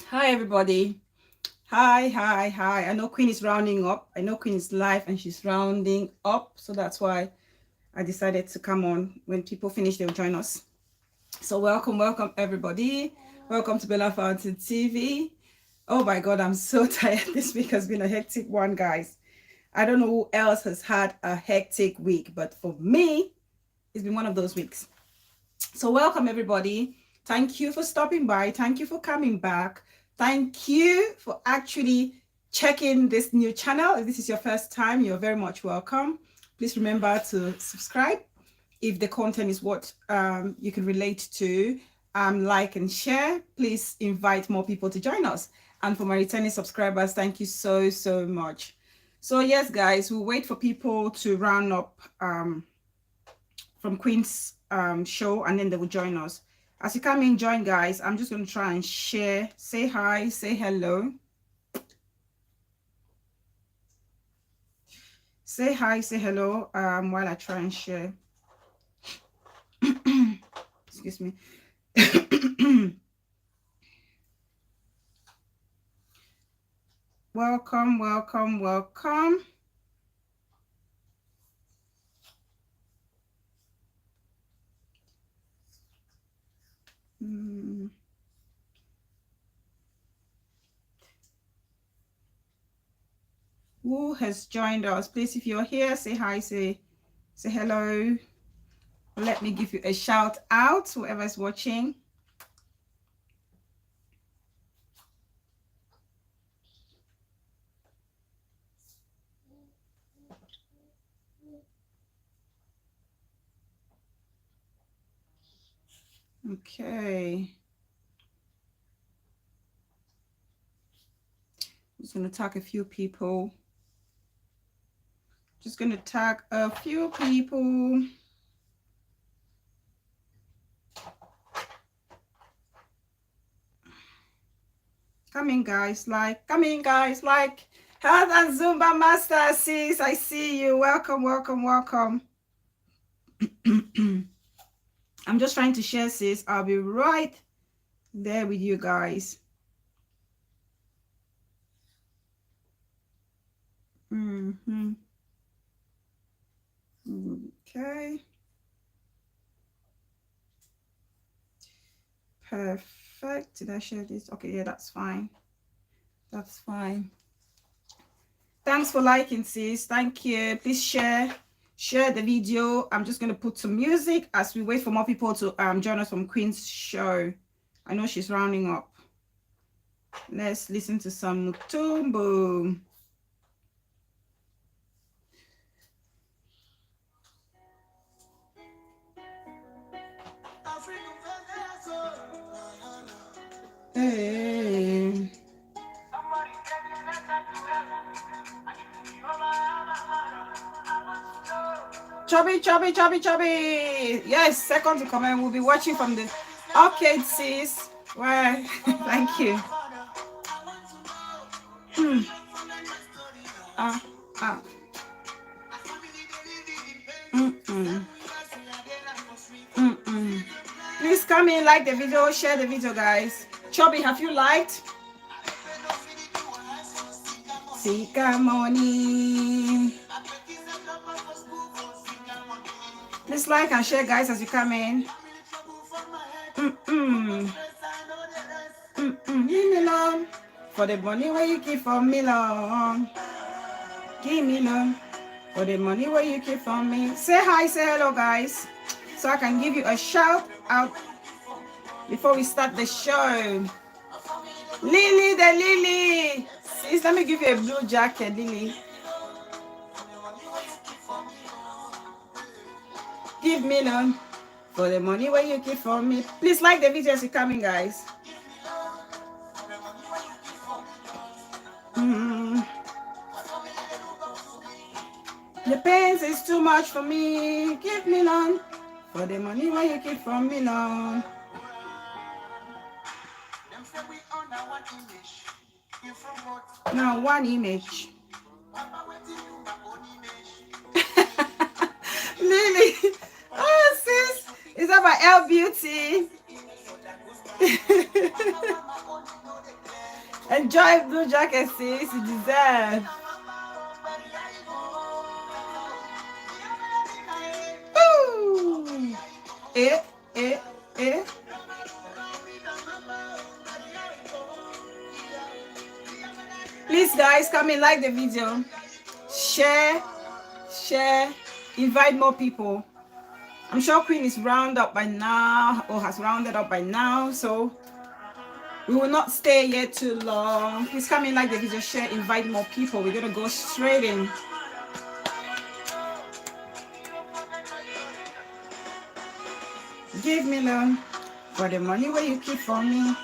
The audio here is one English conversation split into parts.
Hi, everybody. Hi, hi, hi. I know Queen is rounding up. I know Queen is live and she's rounding up. So that's why I decided to come on. When people finish, they'll join us. So welcome, everybody. Welcome to Bella Fountain TV. Oh my God, I'm so tired. This week has been a hectic one, guys. I don't know who else has had a hectic week, but for me, it's been one of those weeks. So, welcome everybody. Thank you for stopping by. Thank you for coming back. Thank you for actually checking this new channel. If this is your first time, you're very much welcome. Please remember to subscribe if the content is what you can relate to. Like and share. Please invite more people to join us. And for my returning subscribers, thank you so much. So, yes, guys, we'll wait for people to round up from Queen's show, and then they will join us. As you come in, join, guys. I'm just going to try and share. Say hi, say hello. Say hi, say hello while I try and share. Excuse me. welcome. Who has joined us? Please, if you're here, say hi, say hello. Let me give you a shout out, whoever's watching. Okay. I'm just going to tag a few people. Just going to tag a few people. Come in, guys. Come in, guys. Health and Zumba Master, sis. I see you. Welcome. I'm just trying to share, sis. I'll be right there with you guys. Okay. Perfect. Did I share this? Okay, yeah, that's fine. That's fine. Thanks for liking, sis. Thank you. Please share the video. I'm just going to put some music as we wait for more people to join us from Queen's show. I know she's rounding up. Let's listen to some Mutombo. Hey. Chubby. Yes, second to comment. We'll be watching from the arcade, sis. Well, thank you. Ah. Please come in, like the video, share the video, guys. Chubby, have you liked? Sika money. Please like and share, guys, as you come in. Give me love for the money where you keep for me long. Give me love for the money where you keep for me. Say hi, say hello, guys, so I can give you a shout out before we start the show. Lily, the Lily. Sis, let me give you a blue jacket, Lily. Give me love for the money where you keep for me. Please like the video as you're coming, guys. The pains is too much for me. Give me none for the money where you keep from me long. Now one image. Lily. Oh, sis. Is that my L Beauty? Enjoy blue jacket, sis. You deserve. Woo! Eh, eh, eh. Please, guys, come and like the video. Share, invite more people. I'm sure Queen is rounded up by now or has rounded up by now, so we will not stay here too long. Please come in, like the video, share, invite more people. We're gonna go straight in. Give me love for the money where you keep for me.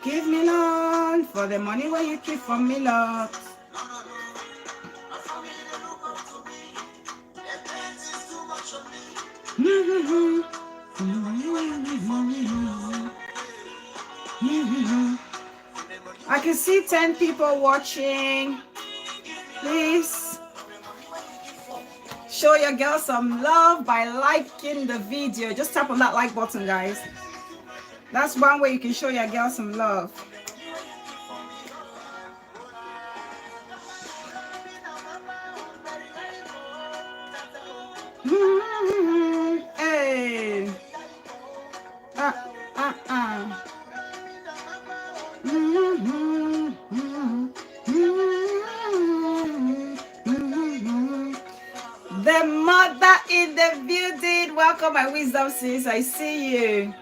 Give me love for the money where you keep for me, Lord. I can see 10 people watching. Please show your girl some love by liking the video. Just tap on that like button, guys. That's one way you can show your girl some love. Hey. The mother in the building. Welcome, my wisdom sis. I see you.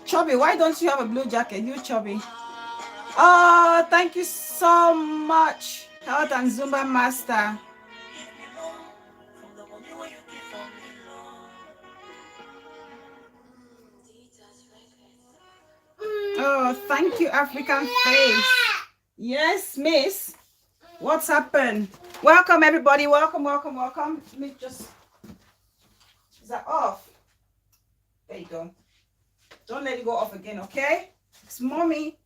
Chubby, why don't you have a blue jacket? You Chubby. Oh, thank you so much. Health and Zumba Master. Oh, thank you, African Face. Yes, miss. What's happened? Welcome, everybody. Welcome. Let me just... Is that off? There you go. Don't let it go off again, okay? Because mommy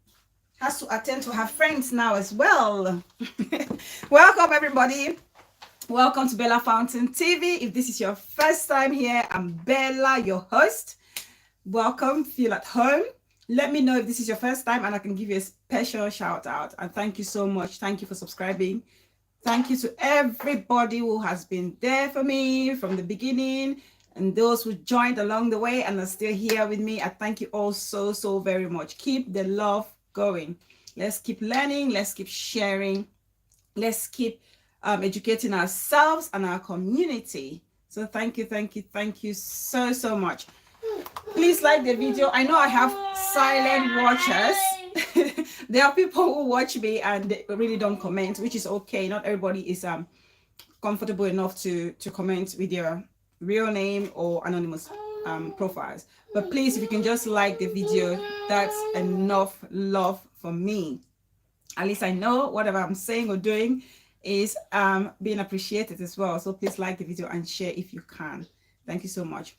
has to attend to her friends now as well. Welcome, everybody. Welcome to Bella Fountain TV. If this is your first time here, I'm Bella, your host. Welcome. Feel at home. Let me know if this is your first time and I can give you a special shout out. And thank you so much. Thank you for subscribing. Thank you to everybody who has been there for me from the beginning and those who joined along the way and are still here with me. I thank you all so very much. Keep the love going. Let's keep learning. Let's keep sharing. Let's keep educating ourselves and our community. So thank you so much. Please like the video. I know I have silent watchers. There are people who watch me and they really don't comment, which is okay. Not everybody is comfortable enough to comment with your real name or anonymous profiles. But please, if you can just like the video, that's enough love for me. At least I know whatever I'm saying or doing is being appreciated as well. So please like the video and share if you can. Thank you so much.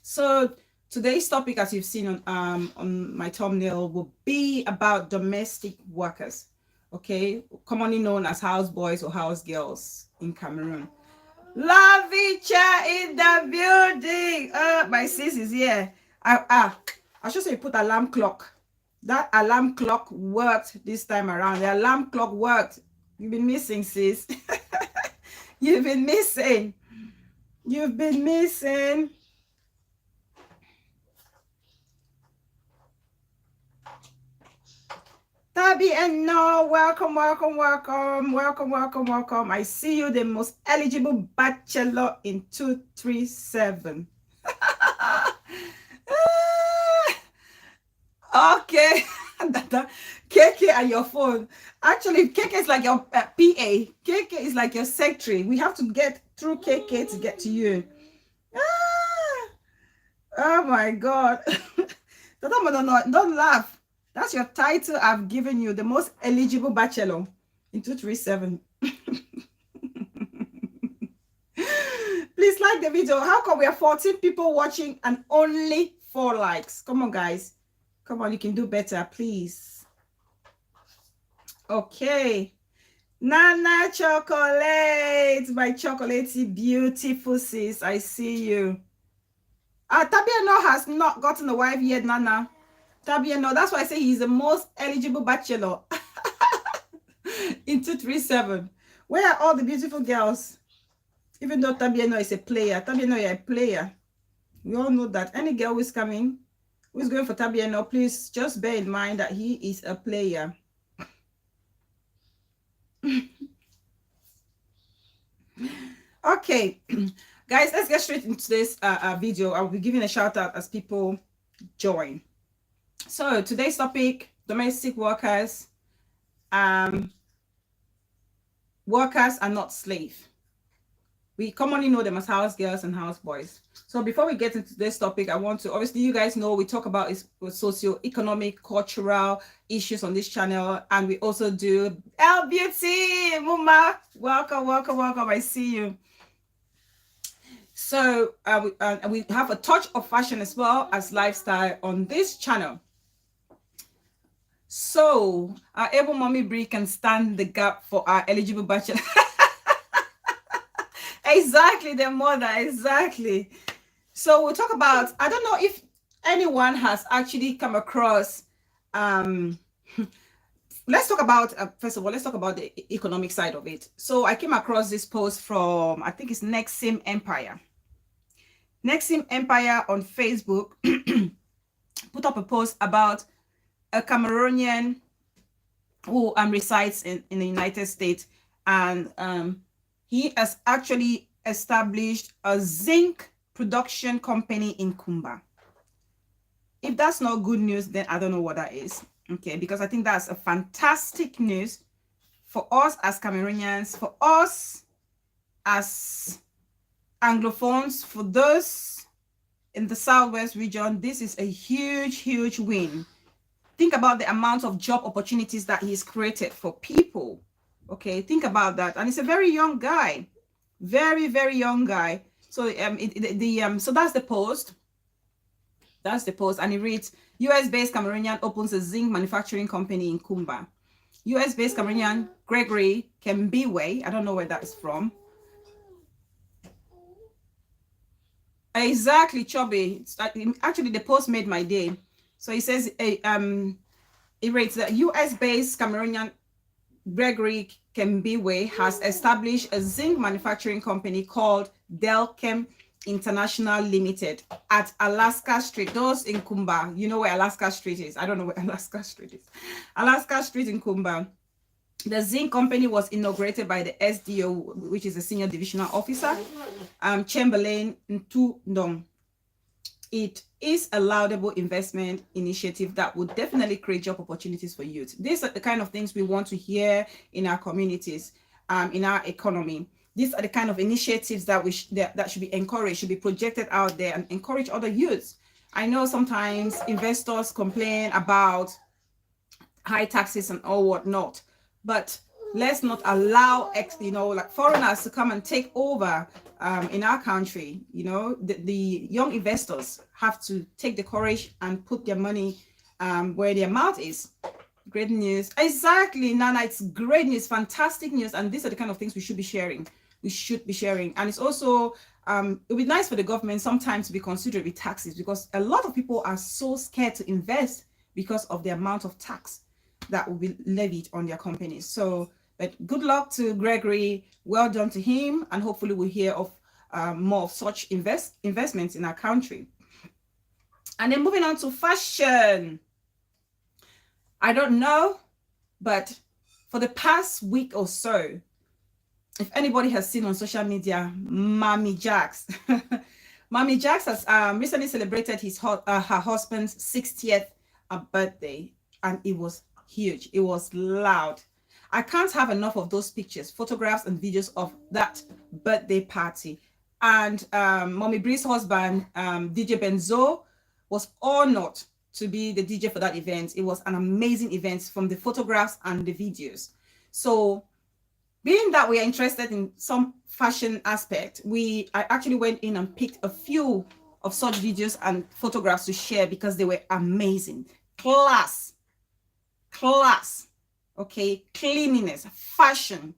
So today's topic, as you've seen on my thumbnail, will be about domestic workers, okay, commonly known as houseboys or house girls in Cameroon. Lavicha in the building. My sis is here. I should say put alarm clock. That alarm clock worked this time around. The alarm clock worked. You've been missing, sis. You've been missing. Tabi and no, welcome. I see you, the most eligible bachelor in 237. Okay. KK and your phone. Actually, KK is like your PA. KK is like your secretary. We have to get through KK to get to you. Oh my God. Don't laugh. That's your title I've given you, the most eligible bachelor in 237. Please like the video. How come we are 14 people watching and only 4 likes? Come on, guys. Come on, you can do better, please. Okay. Nana Chocolate, my chocolatey beautiful sis. I see you. Tabiano has not gotten a wife yet, Nana. Tabieno, that's why I say he's the most eligible bachelor in 237. Where are all the beautiful girls? Even though Tabieno is a player, Tabieno, you're a player. We all know that. Any girl who is coming, who is going for Tabieno, please just bear in mind that he is a player. Okay, guys, let's get straight into this video. I'll be giving a shout out as people join. So today's topic: domestic workers. Workers are not slaves. We commonly know them as house girls and house boys. So before we get into this topic, I want to, obviously you guys know we talk about socio-economic, cultural issues on this channel, and we also do L Beauty. Muma, welcome, welcome, welcome. I see you. So we have a touch of fashion as well as lifestyle on this channel. So our able mommy Brie can stand the gap for our eligible bachelor. Exactly, the mother, exactly. So we'll talk about, I don't know if anyone has actually come across, let's talk about, first of all, let's talk about the economic side of it. So I came across this post from, I think it's Nexim Empire. Nexim Empire on Facebook put up a post about a Cameroonian who resides in the United States, and he has actually established a zinc production company in Kumba. If that's not good news, then I don't know what that is. Okay, because I think that's a fantastic news for us as Cameroonians, for us as Anglophones, for those in the Southwest region. This is a huge, huge win. Think about the amount of job opportunities that he's created for people. Okay, think about that. And it's a very young guy, very, very young guy. So so that's the post. That's the post, and it reads: US-based Cameroonian opens a zinc manufacturing company in Kumba. US-based Cameroonian Gregory Kembiwe, I don't know where that is from. Exactly, Chubby. Actually, the post made my day. So it says, it rates that US-based Cameroonian Gregory Kembiwe has established a zinc manufacturing company called Delchem International Limited at Alaska Street. Those in Kumba, you know where Alaska Street is. I don't know where Alaska Street is. Alaska Street in Kumba. The zinc company was inaugurated by the SDO, which is a senior divisional officer, Chamberlain Ntundong. It is a laudable investment initiative that would definitely create job opportunities for youth. These are the kind of things we want to hear in our communities, in our economy. These are the kind of initiatives that that should be encouraged, should be projected out there and encourage other youths. I know sometimes investors complain about high taxes and all whatnot, but let's not allow like foreigners to come and take over in our country. The young investors have to take the courage and put their money where their mouth is. Great news. Exactly, Nana. It's great news, fantastic news, and these are the kind of things we should be sharing. And it's also it would be nice for the government sometimes to be considerate with taxes, because a lot of people are so scared to invest because of the amount of tax that will be levied on their companies. So, but good luck to Gregory. Well done to him, and hopefully we'll hear of more of such investments in our country. And then moving on to fashion. I don't know, but for the past week or so, if anybody has seen on social media, Mammy Jax. Mammy Jax has recently celebrated her husband's 60th birthday, and it was huge. It was loud. I can't have enough of those pictures, photographs, and videos of that birthday party. And Mommy Bree's husband, DJ Benzo, was honored to be the DJ for that event. It was an amazing event from the photographs and the videos. So, being that we are interested in some fashion aspect, I actually went in and picked a few of such videos and photographs to share because they were amazing. Class, okay, cleanliness, fashion,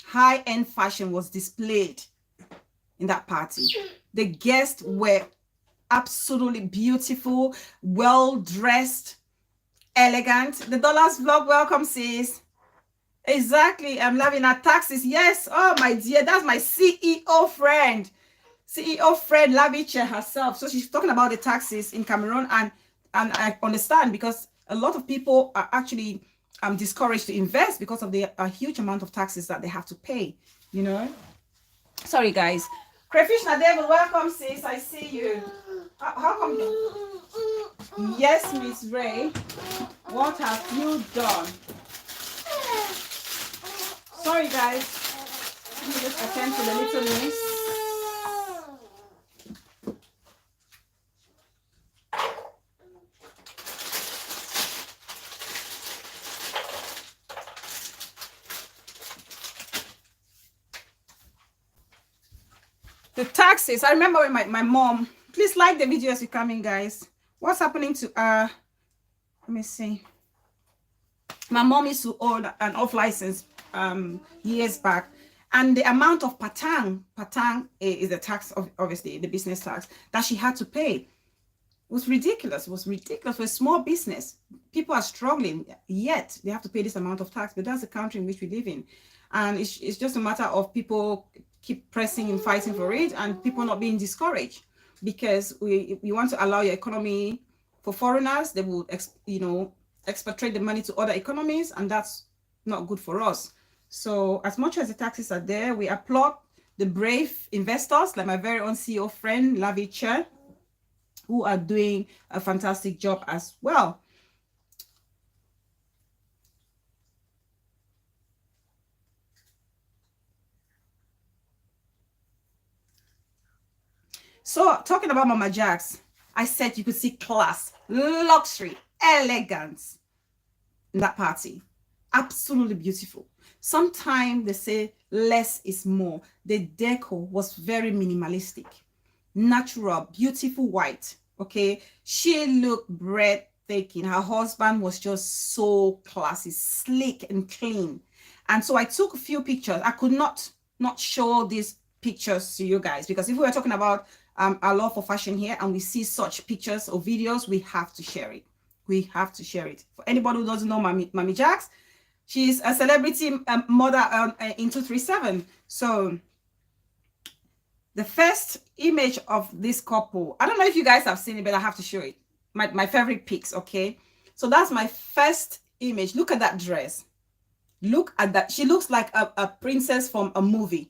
high-end fashion was displayed in that party. The guests were absolutely beautiful, well-dressed, Elegant. The Dollars Vlog, welcome, sis. Exactly. I'm loving at taxes. Yes. Oh, my dear. That's my CEO friend. CEO friend Laviche herself. So she's talking about the taxes in Cameroon, and I understand because a lot of people are actually discouraged to invest because of the huge amount of taxes that they have to pay. You know. Sorry, guys. Crayfish Nadevil, welcome, sis. I see you. How come you? Yes, Miss Ray. What have you done? Sorry, guys. Let me just attend to the little miss. The taxes. I remember when my mom. Please like the video as you come in, guys. What's happening to let me see. My mom used to own an off license years back, and the amount of patang is the tax, obviously the business tax that she had to pay was ridiculous. It was ridiculous for a small business. People are struggling, yet they have to pay this amount of tax. But that's the country in which we live in, and it's just a matter of people keep pressing and fighting for it, and people not being discouraged, because we want to allow your economy for foreigners. They will expatriate the money to other economies, and that's not good for us. So as much as the taxes are there, we applaud the brave investors like my very own CEO friend Laviche, who are doing a fantastic job as well. So talking about Mama Jacks, I said you could see class, luxury, elegance in that party. Absolutely beautiful. Sometimes they say less is more. The decor was very minimalistic, natural, beautiful white. Okay, she looked breathtaking. Her husband was just so classy, sleek and clean. And so I took a few pictures. I could not show these pictures to you guys, because if we were talking about our love for fashion here and we see such pictures or videos, we have to share it. We have to share it. For anybody who doesn't know Mami Jacks, she's a celebrity mother in 237. So the first image of this couple, I don't know if you guys have seen it, but I have to show it. My favorite pics, okay? So that's my first image. Look at that dress. Look at that. She looks like a princess from a movie.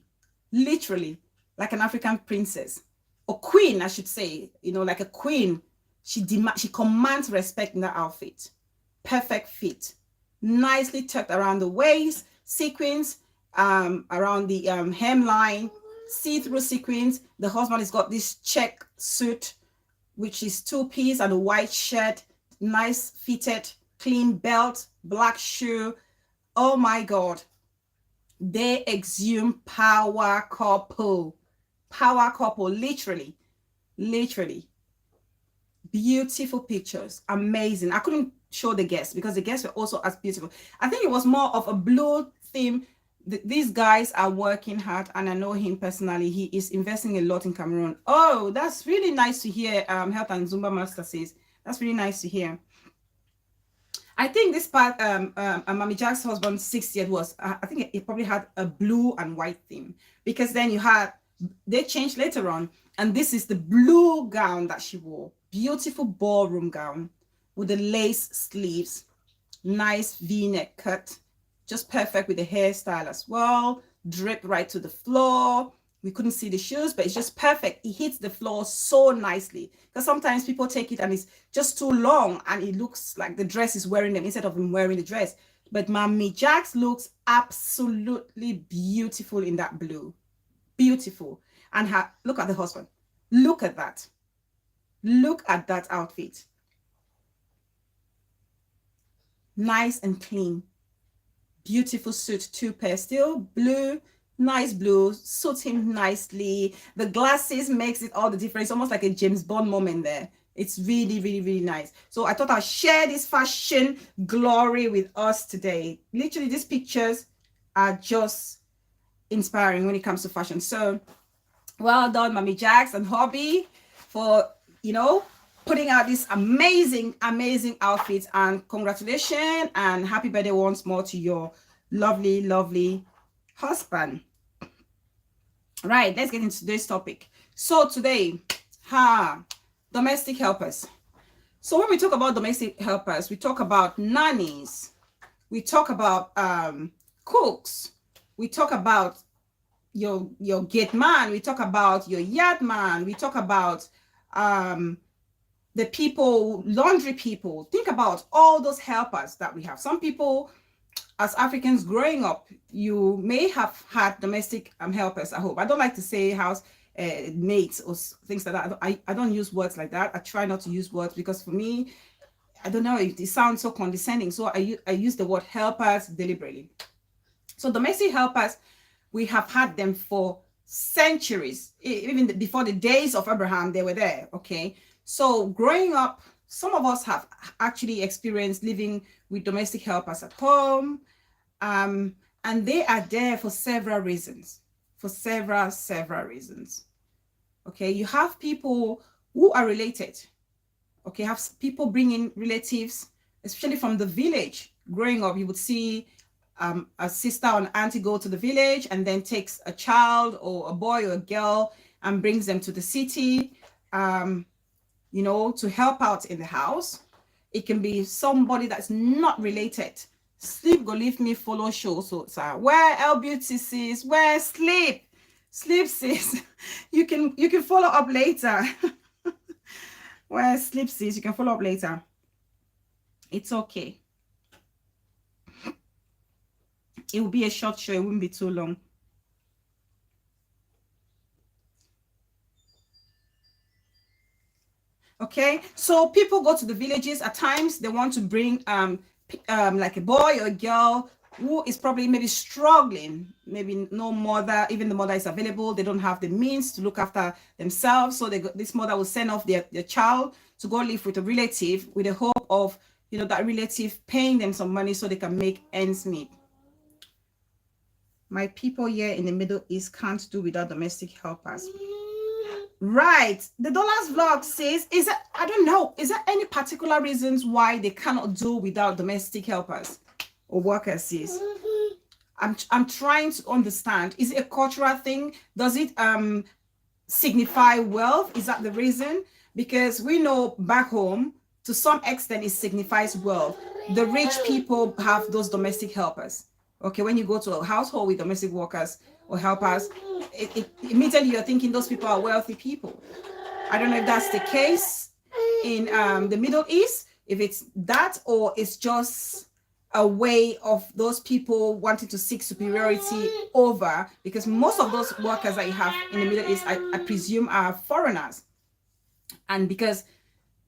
Literally, like an African princess. Or queen, I should say. You know, like a queen. She commands respect in that outfit. Perfect fit. Nicely tucked around the waist. Sequins around the hemline. See-through sequins. The husband has got this check suit, which is two-piece and a white shirt. Nice fitted, clean belt, black shoe. Oh my God. They exhume power couple. Power couple, literally. Literally. Beautiful pictures. Amazing. I couldn't show the guests because the guests were also as beautiful. I think it was more of a blue theme. These guys are working hard, and I know him personally. He is investing a lot in Cameroon. Oh, that's really nice to hear. Health and Zumba Master says that's really nice to hear. I think this part, Mami Jack's husband's 60th was, I think it probably had a blue and white theme, because then they changed later on, and this is the blue gown that she wore. Beautiful ballroom gown with the lace sleeves, nice V-neck cut, just perfect with the hairstyle as well, draped right to the floor. We couldn't see the shoes, but it's just perfect. It hits the floor so nicely, because sometimes people take it and it's just too long and it looks like the dress is wearing them instead of them wearing the dress. But Mami Jacks looks absolutely beautiful in that blue. Beautiful. And look at the husband. Look at that. Look at that outfit. Nice and clean. Beautiful suit, 2 pair, still blue. Nice blue, suits him nicely. The glasses makes it all the difference. It's almost like a James Bond moment there. It's really, really, really nice. So I thought I'd share this fashion glory with us today. Literally, these pictures are just inspiring when it comes to fashion. So well done, Mami Jacks and Hobby, for, putting out this amazing outfit, and congratulations and happy birthday once more to your lovely husband. Right, let's get into today's topic. So today, domestic helpers. So when we talk about domestic helpers, we talk about nannies, we talk about cooks, we talk about your gate man, we talk about your yard man, we talk about the people, laundry people. Think about all those helpers that we have. Some people, as Africans growing up, you may have had domestic helpers at home. I don't like to say house mates or things like that. I don't use words like that. I try not to use words because for me, I don't know, it sounds so condescending. So I use the word helpers deliberately. So domestic helpers, we have had them for centuries. Even before the days of Abraham, they were there, okay? So growing up, some of us have actually experienced living with domestic helpers at home, and they are there for several reasons. For several reasons. Okay, you have people who are related. Okay, have people bringing relatives, especially from the village. Growing up, you would see a sister or an auntie go to the village and then takes a child or a boy or a girl and brings them to the city, you know, to help out in the house. It can be somebody that's not related. Sleep go leave me follow show. So where El Beauty sis, where sleep sis. You can follow up later. Where sleep sis, you can follow up later. It's okay. It will be a short show, it wouldn't be too long. Okay, so people go to the villages at times. They want to bring like a boy or a girl who is probably maybe struggling, maybe no mother, even the mother is available. They don't have the means to look after themselves. So this mother will send off their child to go live with a relative with the hope of, you know, that relative paying them some money so they can make ends meet. My people here in the Middle East can't do without domestic helpers. Right. The Dollars Vlog says, I don't know, is there any particular reasons why they cannot do without domestic helpers or workers, sis? I'm trying to understand. Is it a cultural thing? Does it signify wealth? Is that the reason? Because we know back home, to some extent, it signifies wealth. The rich people have those domestic helpers. Okay, when you go to a household with domestic workers or helpers, immediately you're thinking those people are wealthy people. I don't know if that's the case in the Middle East, if it's that, or it's just a way of those people wanting to seek superiority over, because most of those workers that you have in the Middle East, I presume, are foreigners. And because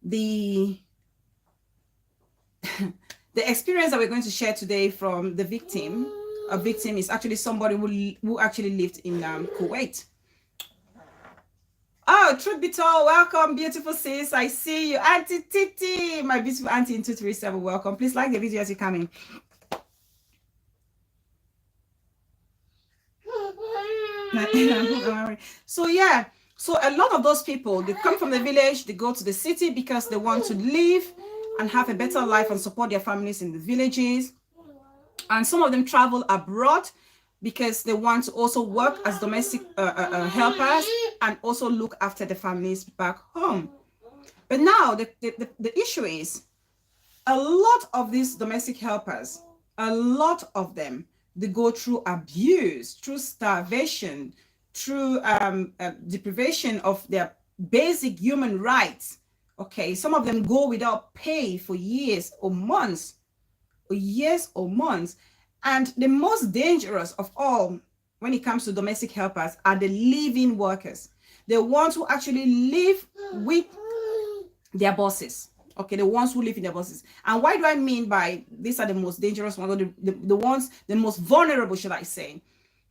the experience that we're going to share today from the victim, a victim is actually somebody who actually lived in Kuwait. Oh, truth be told, welcome, beautiful sis. I see you, Auntie Titi, my beautiful auntie in 237. Welcome. Please like the video as you come in. So yeah, so a lot of those people, they come from the village, they go to the city because they want to live and have a better life and support their families in the villages. And some of them travel abroad because they want to also work as domestic helpers and also look after the families back home. But now the issue is, a lot of these domestic helpers, a lot of them, they go through abuse, through starvation, through deprivation of their basic human rights. Okay, some of them go without pay for years or months. And the most dangerous of all when it comes to domestic helpers are the live-in workers, the ones who actually live with their bosses. Okay, the ones who live in their bosses. And why do I mean by these are the most dangerous ones, or the ones, the most vulnerable, should I say?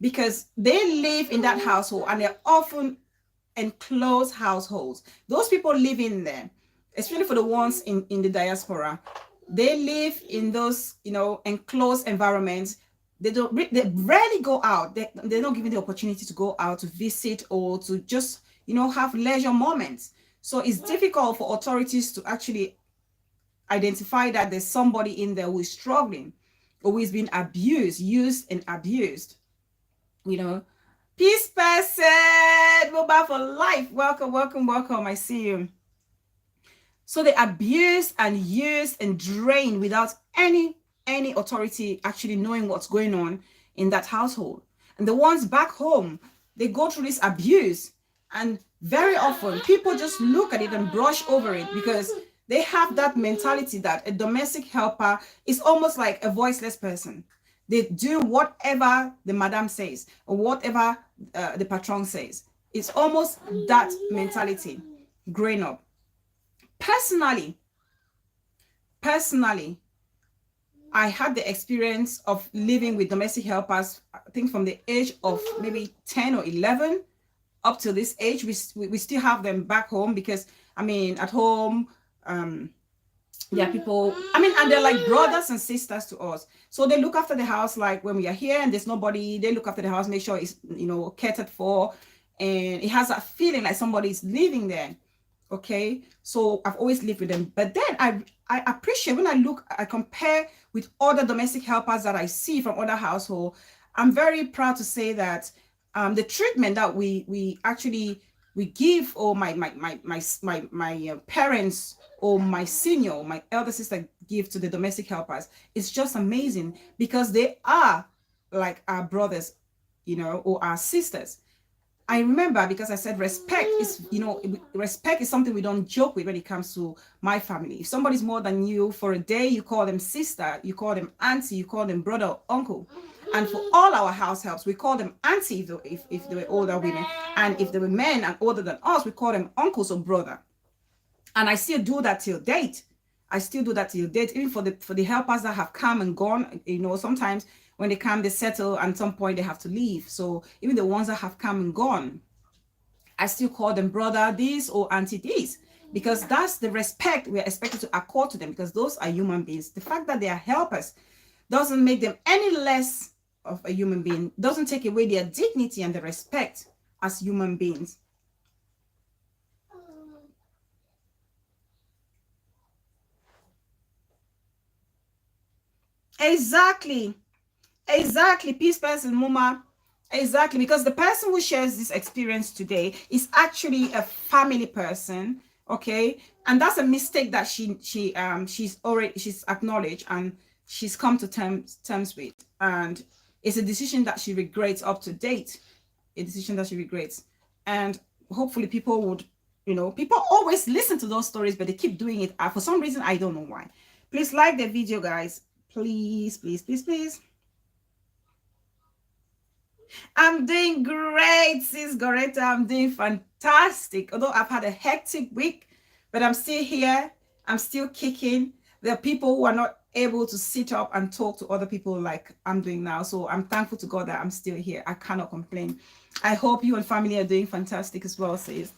Because they live in that household and they're often enclosed households. Those people live in there, especially for the ones in the diaspora. They live in those, you know, enclosed environments. They rarely go out. They're not given the opportunity to go out to visit or to just, you know, have leisure moments. So it's difficult for authorities to actually identify that there's somebody in there who is struggling or who is being abused, used and abused. You know, peace person, mobile for life. Welcome, welcome, welcome. I see you. So they abused and used and drained without any authority actually knowing what's going on in that household. And the ones back home, they go through this abuse, and very often people just look at it and brush over it because they have that mentality that a domestic helper is almost like a voiceless person. They do whatever the madam says or whatever the patron says. It's almost that mentality growing up. Personally, I had the experience of living with domestic helpers, I think from the age of maybe 10 or 11 up to this age. We still have them back home because, I mean, at home, there are people, I mean, and they're like brothers and sisters to us. So they look after the house, like when we are here and there's nobody, they look after the house, make sure it's, you know, catered for. And it has that feeling like somebody's living there. Okay, so I've always lived with them. But then I appreciate when I compare with other domestic helpers that I see from other households. I'm very proud to say that the treatment that we actually give, or my parents or my senior, my elder sister give to the domestic helpers, is just amazing because they are like our brothers, you know, or our sisters. I remember, because I said respect is, you know, respect is something we don't joke with when it comes to my family. If somebody's more than you for a day, you call them sister, you call them auntie, you call them brother or uncle. And for all our house helps, we call them auntie if they were older women. And if they were men and older than us, we call them uncles or brother. And I still do that till date. Even for the helpers that have come and gone. You know, sometimes when they come, they settle, and at some point they have to leave. So even the ones that have come and gone, I still call them brother this or auntie this, because that's the respect we're expected to accord to them, because those are human beings. The fact that they are helpers doesn't make them any less of a human being, doesn't take away their dignity and their respect as human beings. Exactly, peace person, Muma. Exactly, because the person who shares this experience today is actually a family person, okay? And that's a mistake that she's acknowledged and she's come to terms with, and it's a decision that she regrets up to date, a decision that she regrets. And hopefully people would, you know, people always listen to those stories, but they keep doing it. For some reason, I don't know why. Please like the video, guys. Please, please, please, please. I'm doing great, sis Goretta. I'm doing fantastic. Although I've had a hectic week, but I'm still here. I'm still kicking. There are people who are not able to sit up and talk to other people like I'm doing now. So I'm thankful to God that I'm still here. I cannot complain. I hope you and family are doing fantastic as well, sis.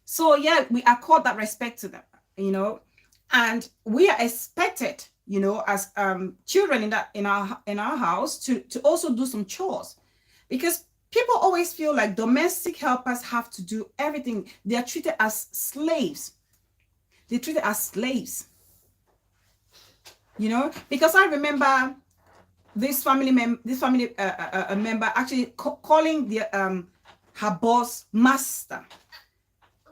So yeah, we accord that respect to them, you know, and we are expected, you know, as children in our house to also do some chores, because people always feel like domestic helpers have to do everything. They are treated as slaves. They're treated as slaves, you know, because I remember this family member actually calling her boss master.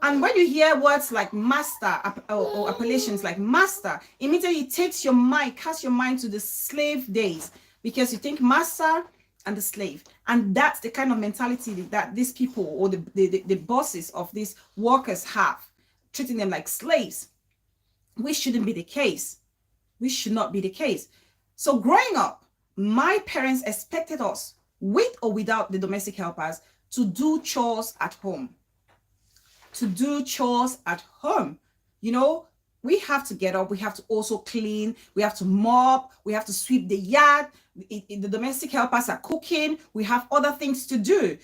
And when you hear words like master or appellations like master, immediately it takes your mind, casts your mind to the slave days, because you think master and the slave. And that's the kind of mentality that these people or the bosses of these workers have, treating them like slaves, which shouldn't be the case. Which should not be the case. So growing up, my parents expected us, with or without the domestic helpers, to do chores at home. You know, we have to get up, we have to also clean, we have to mop, we have to sweep the yard. The domestic helpers are cooking, we have other things to do.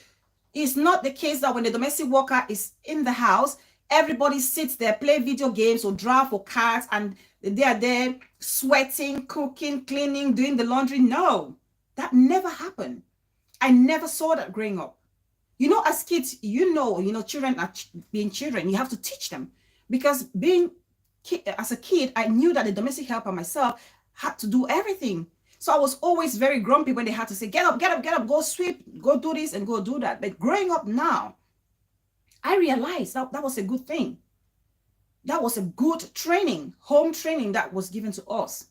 It's not the case that when the domestic worker is in the house, everybody sits there, play video games or draw for cards, and they are there sweating, cooking, cleaning, doing the laundry. No, that never happened. I never saw that growing up. You know, as kids, children are being children. You have to teach them, because as a kid, I knew that the domestic helper myself had to do everything. So I was always very grumpy when they had to say, get up, get up, get up, go sweep, go do this and go do that. But growing up now, I realized that was a good thing. That was a good training, home training that was given to us.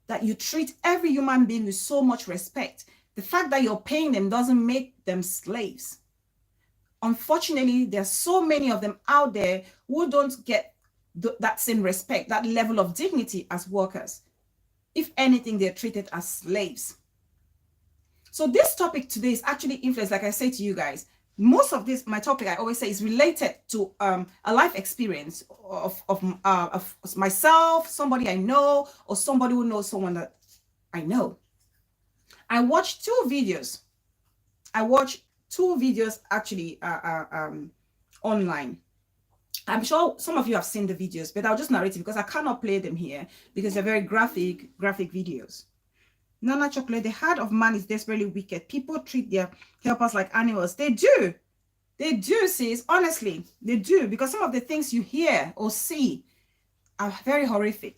That you treat every human being with so much respect. The fact that you're paying them doesn't make them slaves. Unfortunately, there's so many of them out there who don't get that same respect, that level of dignity as workers. If anything, they're treated as slaves. So this topic today is actually influenced, like I say to you guys, most of this, my topic, I always say, is related to a life experience of myself, somebody I know, or somebody who knows someone that I know. I watched two videos. Actually online. I'm sure some of you have seen the videos, but I'll just narrate it because I cannot play them here because they're very graphic videos. Nana Chocolate, the heart of man is desperately wicked. People treat their helpers like animals. They do. They do, sis. Honestly, they do. Because some of the things you hear or see are very horrific.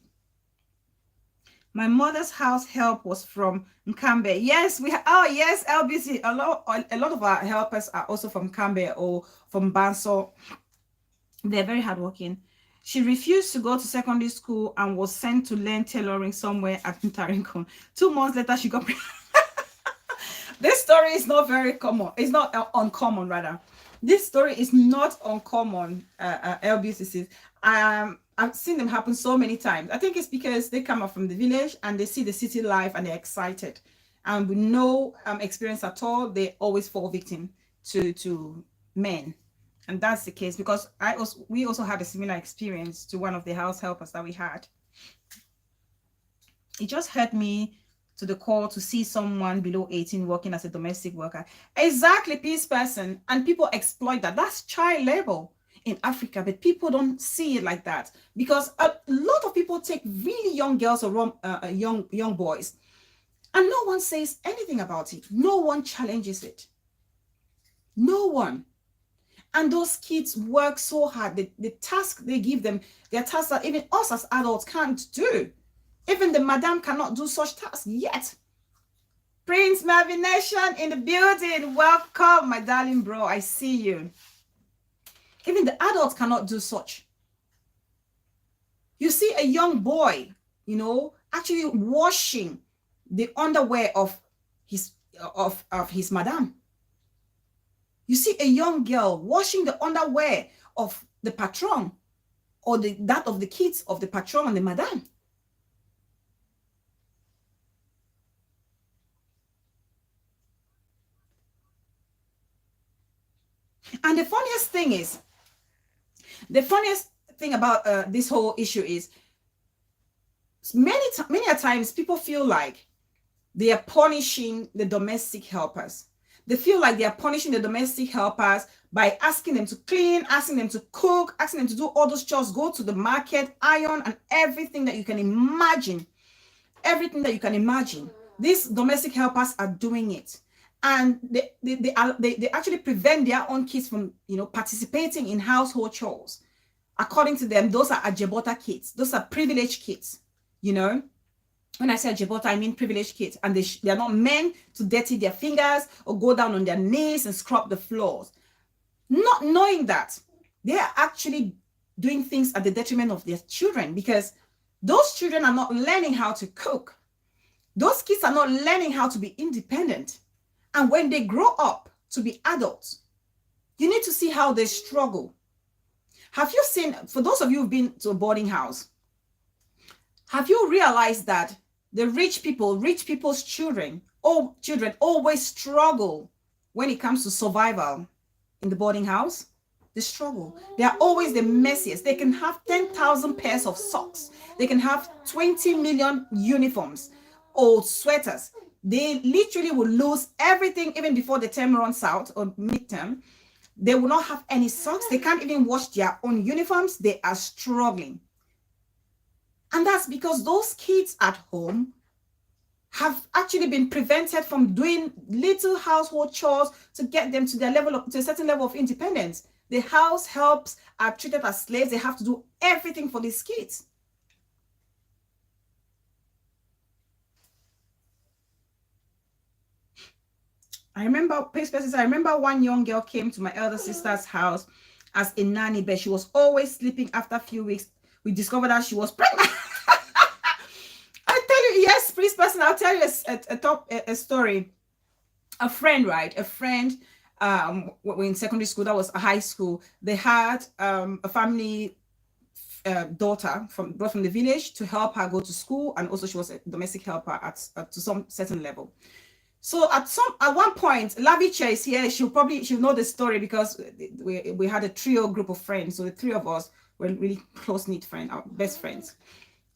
My mother's house help was from Mkambe. Yes, yes, LBC. A lot of our helpers are also from Mkambe or from Banso. They're very hardworking. She refused to go to secondary school and was sent to learn tailoring somewhere at Ntarinkon. 2 months later, she got This story is not very common. It's not uncommon, rather. This story is not uncommon, LBCCs. I've seen them happen so many times. I think it's because they come up from the village and they see the city life and they're excited. And with no experience at all, they always fall victim to men. And that's the case because we also had a similar experience to one of the house helpers that we had. It just hurt me to the core to see someone below 18 working as a domestic worker. Exactly, peace person. And people exploit that. That's child labor in Africa, but people don't see it like that because a lot of people take really young girls or young boys and no one says anything about it. No one challenges it. No one. And those kids work so hard. The task they give them, they're tasks that even us as adults can't do. Even the madam cannot do such tasks yet. Prince Marvin Nation in the building. Welcome, my darling bro. I see you. Even the adults cannot do such. You see a young boy, actually washing the underwear of his madam. You see a young girl washing the underwear of the patron or that of the kids of the patron and the madam. And the funniest thing about this whole issue is many times people feel like they are punishing the domestic helpers. They feel like they are punishing the domestic helpers by asking them to clean, asking them to cook, asking them to do all those chores, go to the market, iron, and everything that you can imagine. Everything that you can imagine. These domestic helpers are doing it. And they actually prevent their own kids from, participating in household chores. According to them, those are Ajebota kids. Those are privileged kids, When I say Ajebota, I mean privileged kids. And they are not meant to dirty their fingers or go down on their knees and scrub the floors. Not knowing that, they are actually doing things at the detriment of their children because those children are not learning how to cook. Those kids are not learning how to be independent. And when they grow up to be adults, you need to see how they struggle. Have you seen, for those of you who've been to a boarding house, have you realized that the rich people's children always struggle when it comes to survival in the boarding house? They struggle. They are always the messiest. They can have 10,000 pairs of socks. They can have 20 million uniforms or sweaters. They literally will lose everything even before the term runs out or midterm. They will not have any socks. They can't even wash their own uniforms. They are struggling. And that's because those kids at home have actually been prevented from doing little household chores to get them to their level of, to a certain level of independence. The house helps are treated as slaves. They have to do everything for these kids. I remember one young girl came to my elder sister's house as a nanny, but she was always sleeping. After a few weeks, we discovered that she was pregnant. I tell you, yes, please, person, I'll tell you a story. A friend, right? A friend, in secondary school, that was a high school. They had a family daughter brought from the village to help her go to school, and also she was a domestic helper to some certain level. So at one point, Lavicha is here. She'll know the story because we had a trio group of friends. So the three of us were really close knit friends, our best friends.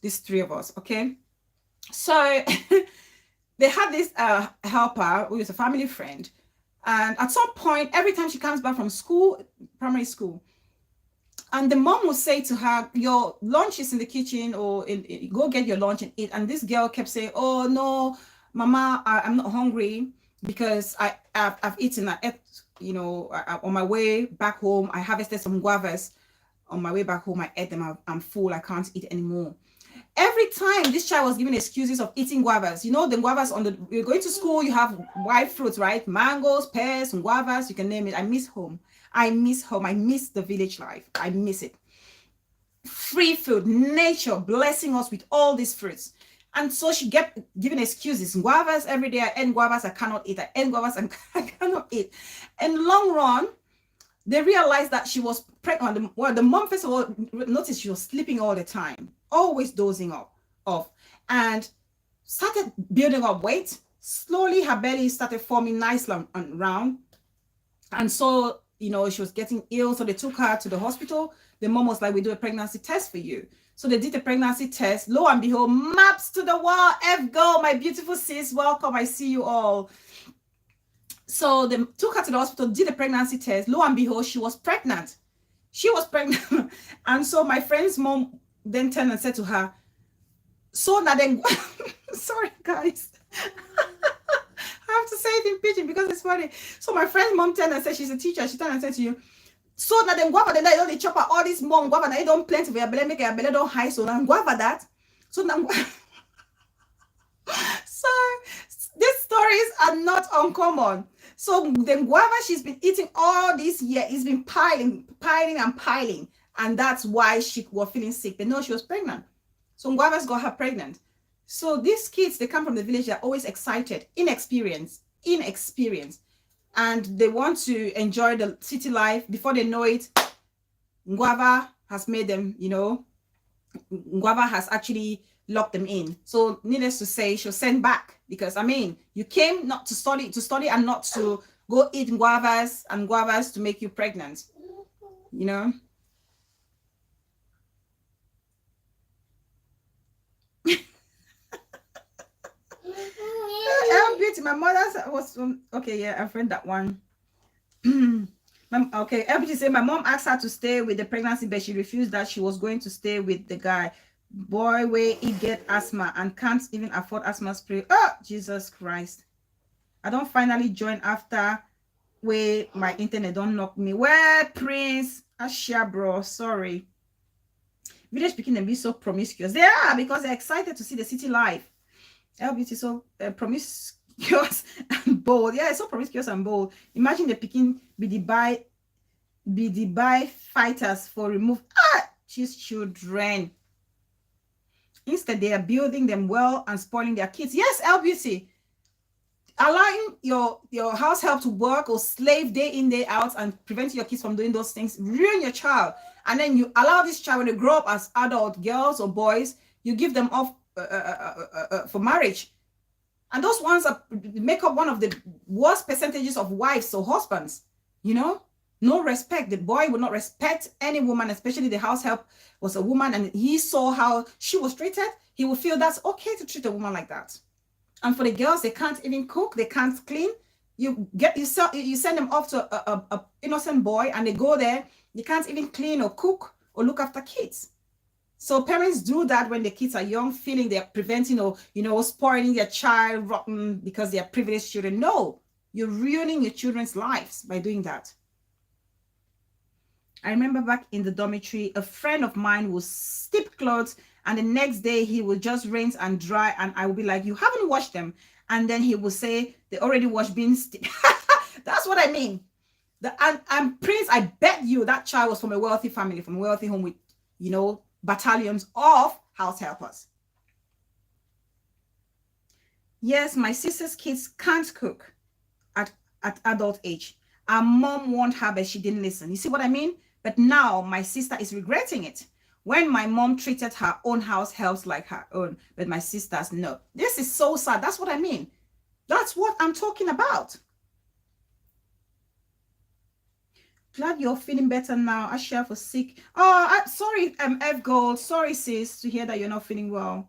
These three of us, okay. So they had this helper who is a family friend, and at some point, every time she comes back from school, primary school, and the mom would say to her, "Your lunch is in the kitchen, or go get your lunch and eat." And this girl kept saying, "Oh no, Mama, I'm not hungry because I've eaten. I ate, on my way back home, I harvested some guavas. On my way back home, I ate them. I'm full. I can't eat anymore." Every time this child was giving excuses of eating guavas, the guavas you're going to school, you have wild fruits, right? Mangoes, pears, guavas, you can name it. I miss home. I miss home. I miss the village life. I miss it. Free food, nature blessing us with all these fruits. And so she kept giving excuses. Guavas every day. I eat guavas, I cannot eat. I eat guavas, and I cannot eat. In long run, they realized that she was pregnant. Well, the mom first of all noticed she was sleeping all the time, always dozing off, and started building up weight. Slowly, her belly started forming nice and round. And so, she was getting ill. So they took her to the hospital. The mom was like, "We do a pregnancy test for you." So they did a pregnancy test. Lo and behold, maps to the wall. Go, my beautiful sis. Welcome. I see you all. So they took her to the hospital, did a pregnancy test. Lo and behold, she was pregnant. She was pregnant. And so my friend's mom then turned and said to her, "So now then," sorry, guys. I have to say it in pidgin because it's funny. So my friend's mom turned and said, she's a teacher. She turned and said to you, "So now then guava, then they chop all this mom guava, now you don't plenty for your belly, make your belly don't high. So now guava that." So now, so these stories are not uncommon. So the guava she's been eating all this year, it's been piling, and that's why she was feeling sick. They know she was pregnant. So guavas got her pregnant. So these kids, they come from the village, they're always excited, inexperienced, and they want to enjoy the city life. Before they know it, guava has made them, guava has actually locked them in. So needless to say, she'll send back because, you came not to study and not to go eat guavas to make you pregnant, Beauty, my mother was okay. Yeah, I've read that one. Okay, LBT said my mom asked her to stay with the pregnancy, but she refused that. She was going to stay with the guy. Boy, where he get asthma and can't even afford asthma spray. Oh, Jesus Christ. I don't finally join after where my internet don't knock me. Where Prince? Ashia, bro. Sorry. Village speaking and be so promiscuous. They are because they're excited to see the city life. LBT so promiscuous and bold. Yeah, it's so promiscuous and bold. Imagine the picking be the buy fighters for remove these children. Instead, they are building them well and spoiling their kids. Yes, LBC. Allowing your house help to work or slave day in, day out and preventing your kids from doing those things, ruin your child. And then you allow this child, when they grow up as adult girls or boys, you give them off for marriage. And those ones make up one of the worst percentages of wives or husbands, no respect. The boy would not respect any woman, especially the house help was a woman, and he saw how she was treated. He would feel that's okay to treat a woman like that. And for the girls, they can't even cook, they can't clean. You send them off to a innocent boy, and they go there, they can't even clean or cook or look after kids. So parents do that when the kids are young, feeling they're preventing or, spoiling their child rotten because they are privileged children. No, you're ruining your children's lives by doing that. I remember back in the dormitory, a friend of mine would steep clothes and the next day he would just rinse and dry. And I would be like, you haven't washed them. And then he would say, they already washed, being steep. That's what I mean. And Prince, I bet you that child was from a wealthy family, from a wealthy home with, battalions of house helpers. Yes, my sister's kids can't cook at adult age. Our mom warned her, but she didn't listen. You see what I mean? But now my sister is regretting it. When my mom treated her own house helps like her own, but my sisters, no. This is so sad. That's what I mean. That's what I'm talking about. Glad you're feeling better now. Asha for sick. Oh, sorry, F Gold. Sorry, sis, to hear that you're not feeling well.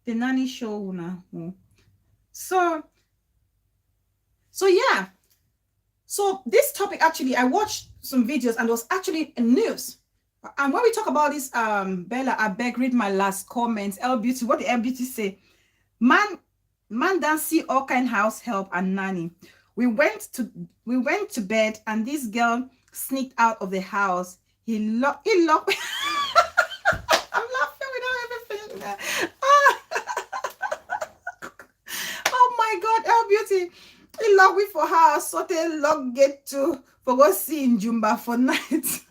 The nanny show now. So yeah. So this topic, actually, I watched some videos and it was actually in news. And when we talk about this, Bella, I beg, read my last comments. L Beauty, what did L Beauty say? Man don't see all kind house help and nanny. We went to bed and this girl sneaked out of the house. He locked. I'm laughing without even finishing that. Oh my God, L Beauty. He locked me for her. So they lock gate to for go see in Jumba for night.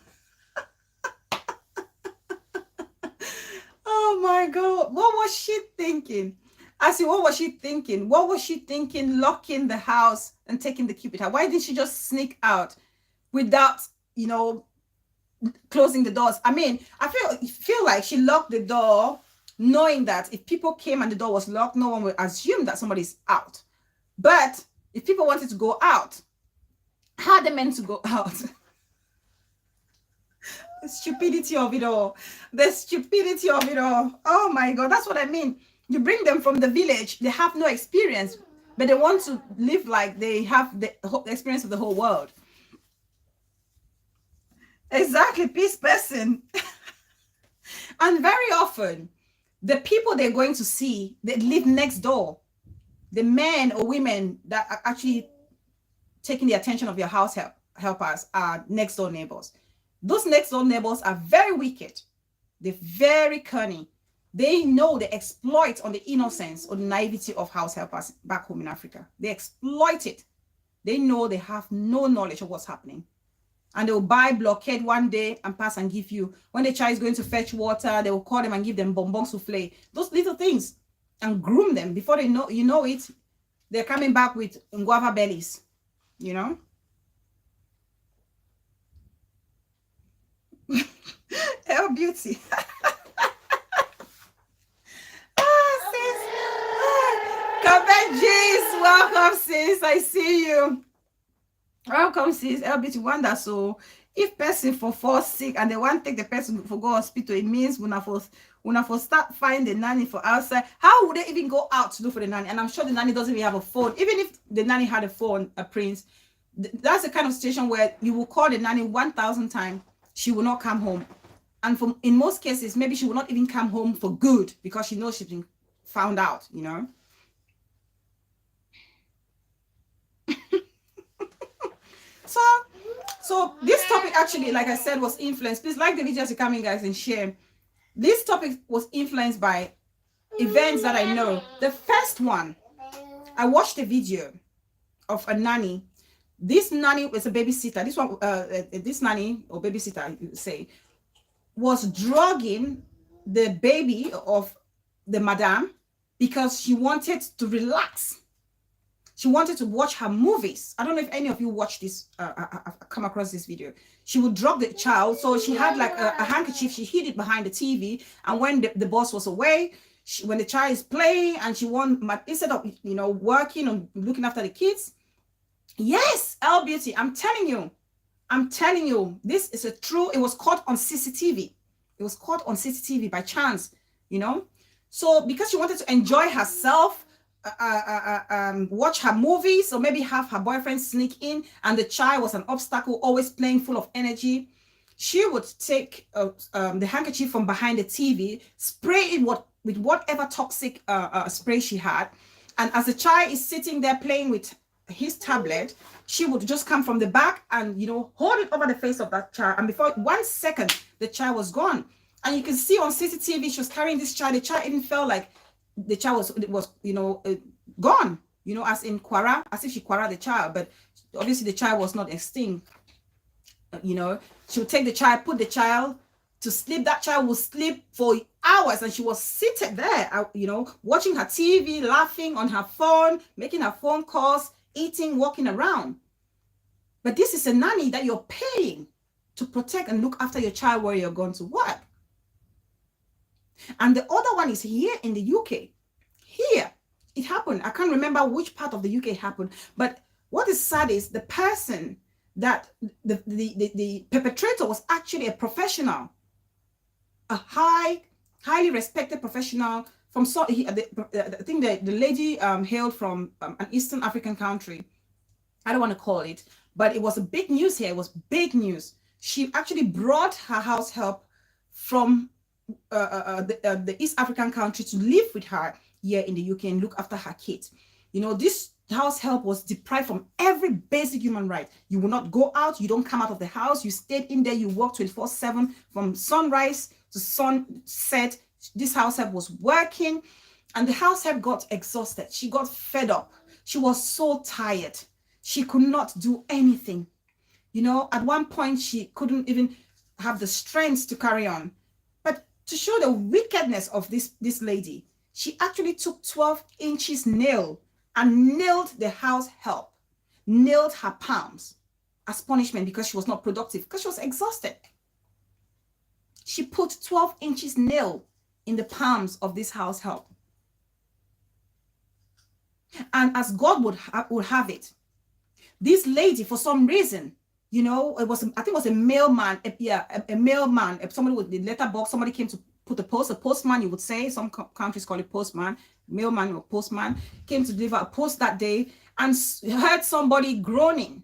Oh my God, what was she thinking? I said, what was she thinking? What was she thinking locking the house and taking the key with her? Why didn't she just sneak out without, closing the doors? I mean, I feel like she locked the door knowing that if people came and the door was locked, no one would assume that somebody's out. But if people wanted to go out, how are they meant to go out? The stupidity of it all. The stupidity of it all. Oh my God, that's what I mean. You bring them from the village, they have no experience, but they want to live like they have the experience of the whole world. Exactly, peace person. And very often, the people they're going to see, they live next door. The men or women that are actually taking the attention of your house helpers are next door neighbors. Those next door neighbors are very wicked. They're very cunning. They know they exploit on the innocence or the naivety of house helpers back home in Africa. They exploit it. They know they have no knowledge of what's happening. And they will buy blockade one day and pass and give you. When the child is going to fetch water, they will call them and give them bonbon souffle. Those little things. And groom them. Before they know, it, they're coming back with guava bellies. Hell beauty. Sis. Welcome, sis. I see you. Welcome, sis. LBT wonder. So if person for fall sick and they want to take the person for go hospital, it means when I start find the nanny for outside. How would they even go out to look for the nanny? And I'm sure the nanny doesn't even have a phone. Even if the nanny had a phone, a Prince, that's the kind of situation where you will call the nanny 1,000 times, she will not come home. And in most cases, maybe she will not even come home for good because she knows she's been found out, So this topic actually, like I said, was influenced. Please like the video as you're coming, guys, and share. This topic was influenced by events that I know. The first one, I watched a video of a nanny. This nanny was a babysitter. This nanny or babysitter, you say, was drugging the baby of the madam because she wanted to relax. She wanted to watch her movies. I don't know if any of you watch this, come across this video. She would drug the child. So she had like a handkerchief. She hid it behind the TV. And when the boss was away, when the child is playing and she instead of, working and looking after the kids. Yes, L Beauty, I'm telling you, this is a true, it was caught on CCTV. It was caught on CCTV by chance, So because she wanted to enjoy herself, watch her movies or maybe have her boyfriend sneak in, and the child was an obstacle, always playing full of energy. she would take the handkerchief from behind the TV, spray it with whatever toxic spray she had. And as the child is sitting there playing with his tablet, she would just come from the back and, you know, hold it over the face of that child. And before 1 second, the child was gone. And you can see on CCTV, she was carrying this child. The child even felt like the child was you know, gone, you know, as in Quara, as if she Quara the child. But obviously the child was not extinct. You know, she would take the child, put the child to sleep. That child would sleep for hours, and she was seated there, you know, watching her TV, laughing on her phone, making her phone calls, eating, walking around. But this is a nanny that you're paying to protect and look after your child while you're going to work. And the other one is here in the UK. Here, it happened. I can't remember which part of the UK it happened, but what is sad is the person that the perpetrator was actually a professional, a highly respected professional from, I think the lady hailed from an Eastern African country. I don't want to call it, but it was a big news here. It was big news. She actually brought her house help from the East African country to live with her here in the UK and look after her kids. You know, this house help was deprived from every basic human right. You will not go out. You don't come out of the house. You stayed in there. You work 24/7 from sunrise to sunset. This house help was working, and the house help got exhausted. She got fed up. She was so tired. She could not do anything. You know, at one point, she couldn't even have the strength to carry on. But to show the wickedness of this lady, she actually took 12 inches nail and nailed the house help, nailed her palms as punishment because she was not productive, because she was exhausted. She put 12 inches nail in the palms of this house help. And as God would have it, this lady, for some reason, you know, I think it was a mailman, a mailman, somebody with the letterbox, somebody came to put a postman, you would say, some countries call it postman, mailman or postman, came to deliver a post that day and heard somebody groaning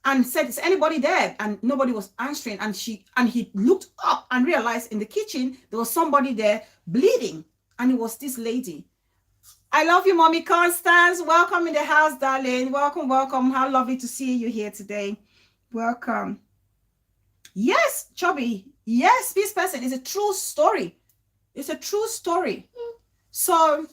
and said, is anybody there? And nobody was answering. And he looked up and realized in the kitchen, there was somebody there bleeding. And it was this lady. I love you, Mommy Constance. Welcome in the house, darling. Welcome, welcome. How lovely to see you here today. Welcome. Yes, Chubby. Yes, this person is a true story. It's a true story. So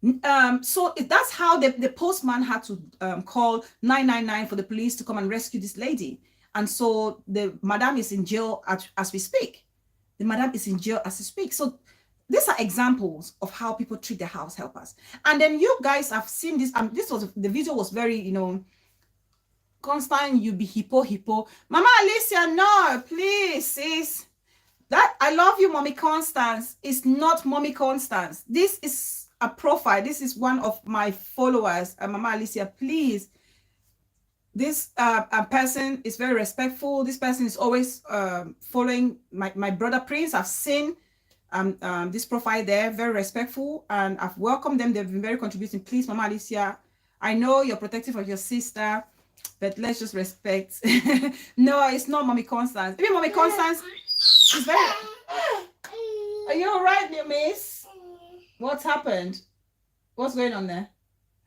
that's how the postman had to call 999 for the police to come and rescue this lady. And so the madam is in jail as we speak. The madam is in jail as we speak. So these are examples of how people treat their house helpers. And then you guys have seen this. The video was very, you know, constant. You be hippo. Mama Alicia, no, please, sis. That I love you, Mommy Constance. It's not Mommy Constance. This is a profile. This is one of my followers. Mama Alicia, please. This person is very respectful. This person is always following my brother Prince. I've seen this profile there, very respectful, and I've welcomed them. They've been very contributing. Please, Mama Alicia, I know you're protective of your sister, but let's just respect. No, it's not Mommy Constance. Even Mommy Constance is very... Are you all right, dear miss? What's happened? What's going on there?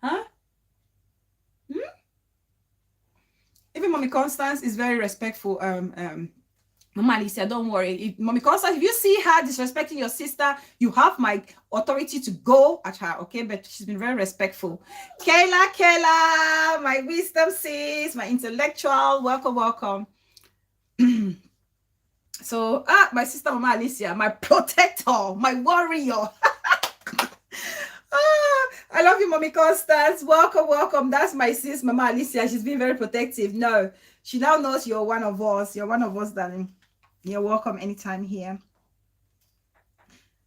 Huh? Even Mommy Constance is very respectful. Mama Alicia, don't worry. Mommy Constance, if you see her disrespecting your sister, you have my authority to go at her, okay? But she's been very respectful. Kayla, my wisdom sis, my intellectual, welcome. So, my sister Mama Alicia, my protector, my warrior. I love you, Mommy Constance. Welcome. That's my sis, Mama Alicia. She's been very protective. No, she now knows you're one of us. You're one of us, darling. You're welcome anytime here.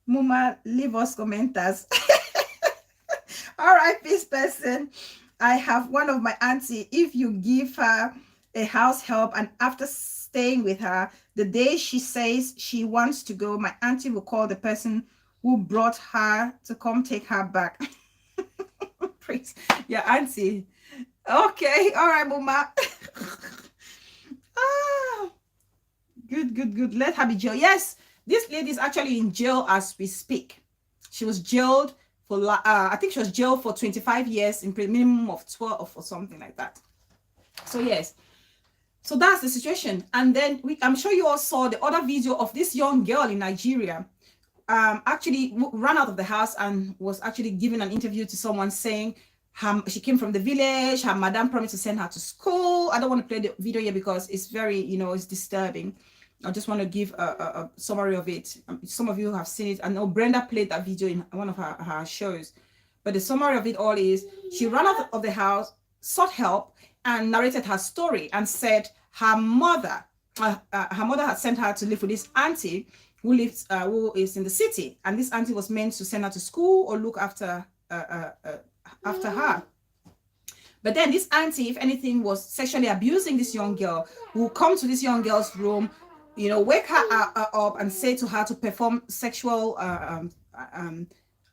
Muma, leave us commenters. All right, this person. I have one of my auntie. If you give her a house help and after staying with her, the day she says she wants to go, my auntie will call the person who brought her to come take her back. Praise your auntie. Okay, all right, Muma. Good. Let her be jailed. Yes, this lady is actually in jail as we speak. She was jailed for, I think she was jailed for 25 years, in minimum of 12 or something like that. So yes, so that's the situation. And then I'm sure you all saw the other video of this young girl in Nigeria actually ran out of the house and was actually giving an interview to someone saying she came from the village, her madam promised to send her to school. I don't want to play the video here because it's very, it's disturbing. I just want to give a summary of it. Some of you have seen it. I know Brenda played that video in one of her shows. But the summary of it all is she ran out of the house, sought help, and narrated her story and said her mother had sent her to live with this auntie who is in the city. And this auntie was meant to send her to school or look after her. But then this auntie, if anything, was sexually abusing this young girl, who would come to this young girl's room, wake her up and say to her to perform sexual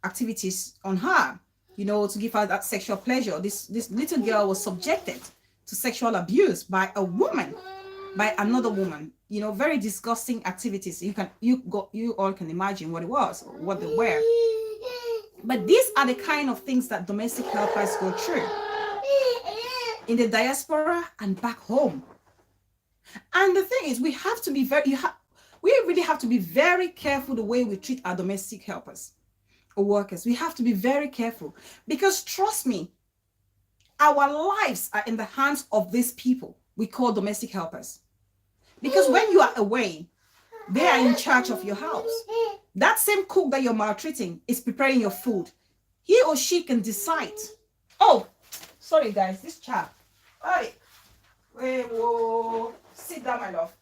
activities on her, to give her that sexual pleasure. This little girl was subjected to sexual abuse by a woman, by another woman. Very disgusting activities. You all can imagine what it was, what they were. But these are the kind of things that domestic helpers go through in the diaspora and back home. And the thing is, we have to be we really have to be very careful the way we treat our domestic helpers or workers. We have to be very careful because, trust me, our lives are in the hands of these people we call domestic helpers. Because when you are away, they are in charge of your house. That same cook that you're maltreating is preparing your food. He or she can decide. Oh, sorry guys, this chap. Hey, whoa. Sit down, my love.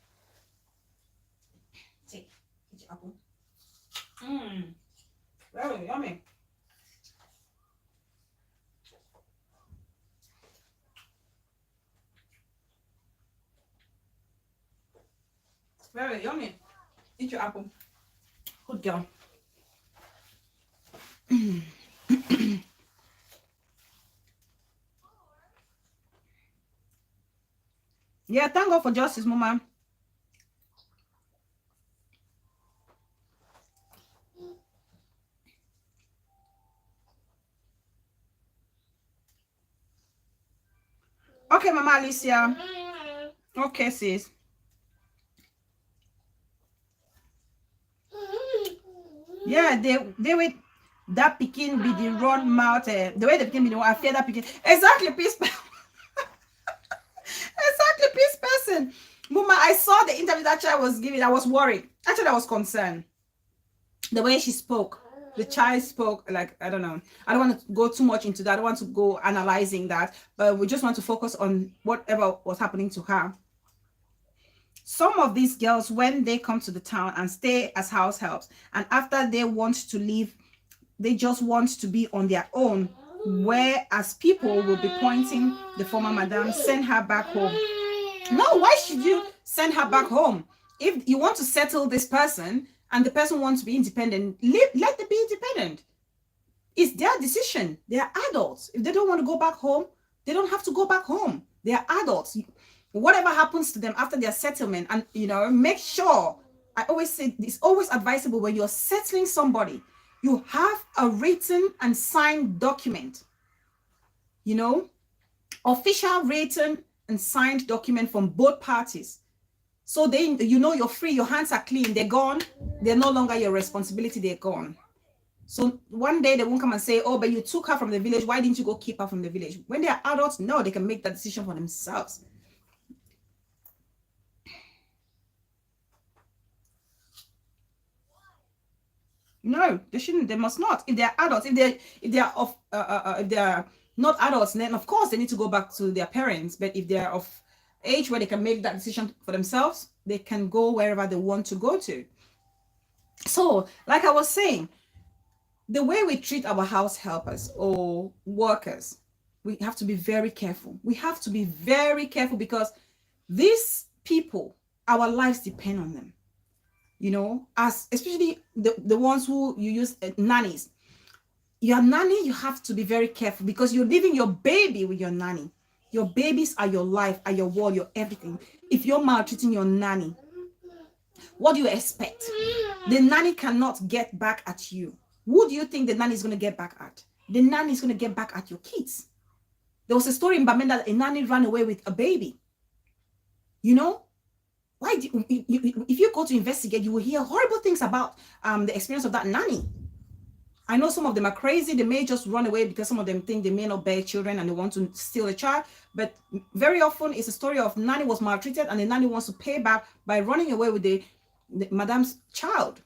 Take your apple. Very yummy. Very yummy. Eat your apple. Good girl. Yeah, thank God for justice, Mama. Okay, Mama Alicia. Okay, sis. Yeah, they would that picking be the run mouth. The way the picking be the one I fear that picking. Exactly, peace. Exactly, peace person. Mama, I saw the interview that child was giving. I was worried. Actually, I was concerned. The way she spoke, the child spoke, like, I don't know. I don't want to go too much into that. I don't want to go analyzing that, but we just want to focus on whatever was happening to her. Some of these girls, when they come to the town and stay as house helps, and after they want to leave, they just want to be on their own, whereas people will be pointing the former madam, send her back home. No, why should you send her back home? If you want to settle this person and the person wants to be independent, let them be independent. It's their decision. They are adults. If they don't want to go back home, they don't have to go back home. They are adults. Whatever happens to them after their settlement, and make sure, I always say it's always advisable when you're settling somebody, you have a written and signed document, official written and signed document from both parties. So then you're free, your hands are clean, they're gone, they're no longer your responsibility, they're gone. So one day they won't come and say, oh, but you took her from the village, why didn't you go keep her from the village? When they're adults, no, they can make that decision for themselves. No, they shouldn't. They must not. If they're adults, if they're not adults, then of course they need to go back to their parents. But if they're of age where they can make that decision for themselves, they can go wherever they want to go to. So, like I was saying, the way we treat our house helpers or workers, we have to be very careful. We have to be very careful because these people, our lives depend on them. As especially the ones who you use nannies. Your nanny, you have to be very careful because you're leaving your baby with your nanny. Your babies are your life, are your world, your everything. If you're maltreating your nanny, What do you expect? The nanny cannot get back at you. Who do you think the nanny is going to get back at? The nanny is going to get back at your kids. There was a story in Bamenda that a nanny ran away with a baby. You know, why do if you go to investigate, you will hear horrible things about the experience of that nanny. I know some of them are crazy. They may just run away because some of them think they may not bear children and they want to steal a child. But very often it's a story of nanny was maltreated and the nanny wants to pay back by running away with the madam's child.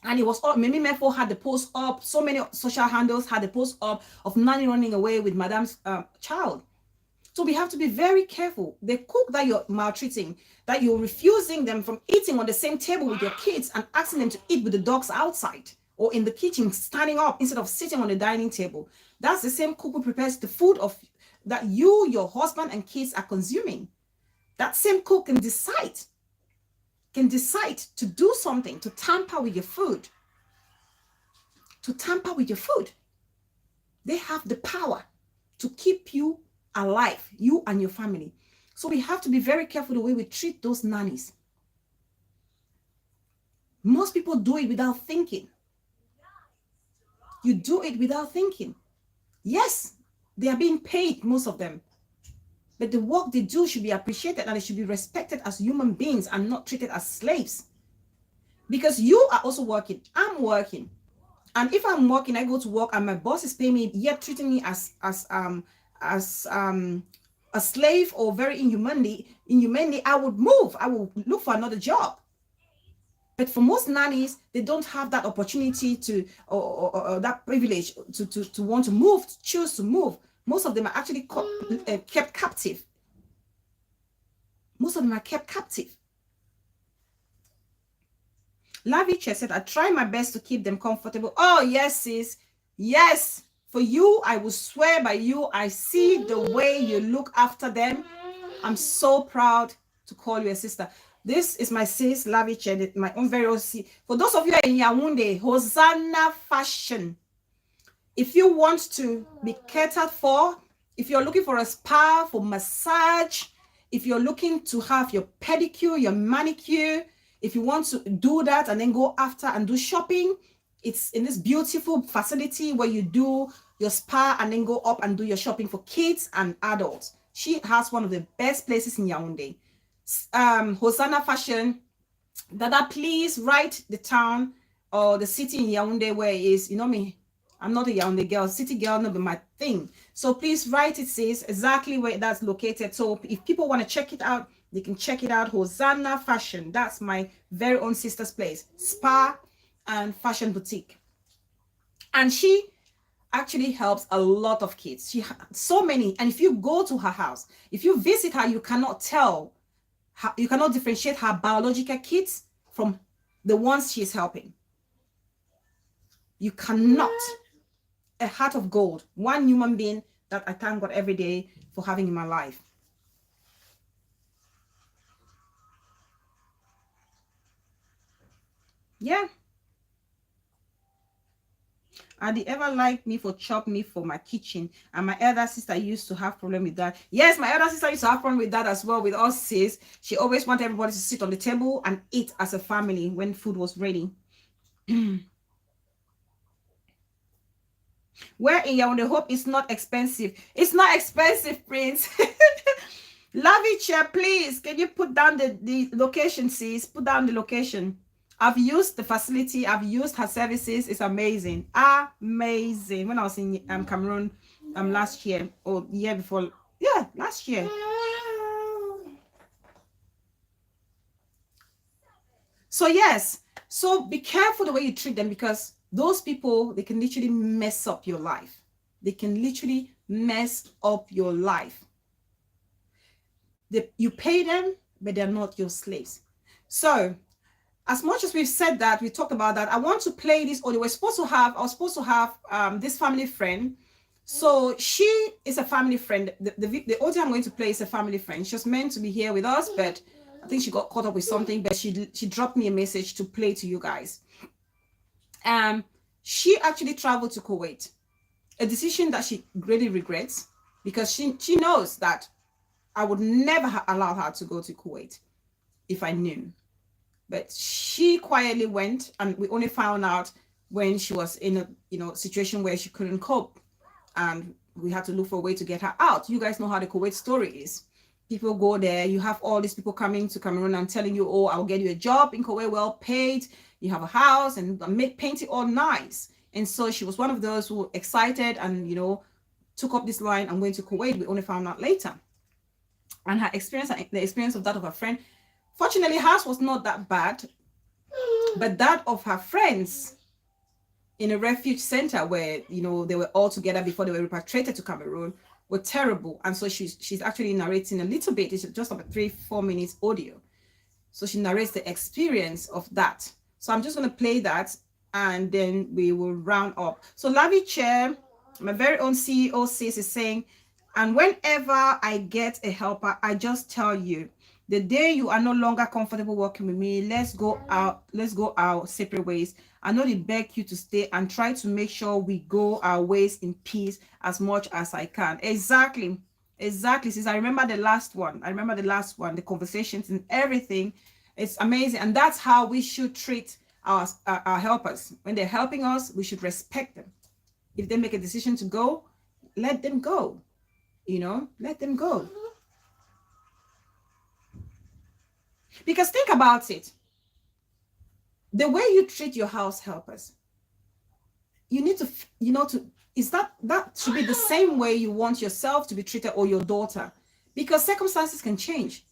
And it was all, Mimi Mefo had the post up, so many social handles had the post up of nanny running away with madam's child. So we have to be very careful. The cook that you're maltreating, that you're refusing them from eating on the same table with your kids and asking them to eat with the dogs outside or in the kitchen, standing up instead of sitting on the dining table. That's the same cook who prepares the food of that you, your husband, and kids are consuming. That same cook can decide to do something, to tamper with your food. To tamper with your food. They have the power to keep you alive, you and your family. So we have to be very careful the way we treat those nannies. Most people do it without thinking. You do it without thinking. Yes, they are being paid, most of them. But the work they do should be appreciated and they should be respected as human beings and not treated as slaves. Because you are also working. I'm working. And if I'm working, I go to work and my boss is paying me, yet treating me as a slave or very inhumanely, I would move. I will look for another job. But for most nannies, they don't have that opportunity to, or that privilege to want to move, to choose to move. Most of them are actually kept captive. Most of them are kept captive. Laviche said, I try my best to keep them comfortable. Oh, yes, sis. Yes. For you, I will swear by you. I see the way you look after them. I'm so proud to call you a sister. This is my sis, Laviche, my own very own sis. For those of you in Yaoundé, Hosanna Fashion. If you want to be catered for, if you're looking for a spa, for massage, if you're looking to have your pedicure, your manicure, if you want to do that and then go after and do shopping, it's in this beautiful facility where you do your spa and then go up and do your shopping for kids and adults. She has one of the best places in Yaoundé. Hosanna Fashion. Dada, please write the town or the city in Yaoundé where it is. You know me, I'm not a Yaoundé girl. City girl, not be my thing. So please write it, sis, exactly where that's located. So if people want to check it out, they can check it out. Hosanna Fashion. That's my very own sister's place. Spa and fashion boutique. And she actually helps a lot of kids. She has so many. And if you go to her house, if you visit her, you cannot tell, you cannot differentiate her biological kids from the ones she's helping. You cannot. A heart of gold. One human being that I thank God every day for having in my life. Yeah. Adi ever liked me for chop me for my kitchen, and my elder sister used to have problem with that. Yes, my elder sister used to have problem with that as well with us, sis. She always wanted everybody to sit on the table and eat as a family when food was ready. Where in Yaoundé, hope it's not expensive. It's not expensive, Prince. Laviche, please, can you put down the location, sis? Put down the location. I've used the facility. I've used her services. It's amazing. Amazing. When I was in Cameroon last year or the year before. Yeah, last year. So yes. So be careful the way you treat them, because those people, they can literally mess up your life. They can literally mess up your life. You pay them, but they're not your slaves. So as much as we've said that, we talked about that, I want to play this audio. I was supposed to have this family friend. So she is a family friend. The audio I'm going to play is a family friend. She was meant to be here with us, but I think she got caught up with something, but she dropped me a message to play to you guys. She actually traveled to Kuwait, a decision that she greatly regrets, because she knows that I would never allow her to go to Kuwait if I knew. But she quietly went, and we only found out when she was in a situation where she couldn't cope, and we had to look for a way to get her out. You guys know how the Kuwait story is. People go there, you have all these people coming to Cameroon and telling you, oh, I'll get you a job in Kuwait, well paid, you have a house, and paint it all nice. And so she was one of those who were excited and took up this line and went to Kuwait. We only found out later. And her experience, the experience of that of her friend, fortunately hers was not that bad, but that of her friends in a refuge center where they were all together before they were repatriated to Cameroon were terrible. And so she's actually narrating a little bit. It's just about 3-4 minutes audio, so she narrates the experience of that. So I'm just going to play that and then we will round up. So Lavi Chair, my very own CEO sis, is saying, and whenever I get a helper, I just tell you, the day you are no longer comfortable working with me, let's go our separate ways. I know they beg you to stay and try to make sure we go our ways in peace as much as I can. Exactly. Since I remember the last one, the conversations and everything. It's amazing. And that's how we should treat our helpers. When they're helping us, we should respect them. If they make a decision to go, let them go. Let them go. Because think about it. The way you treat your house helpers, you need to, that should be the same way you want yourself to be treated, or your daughter, because circumstances can change.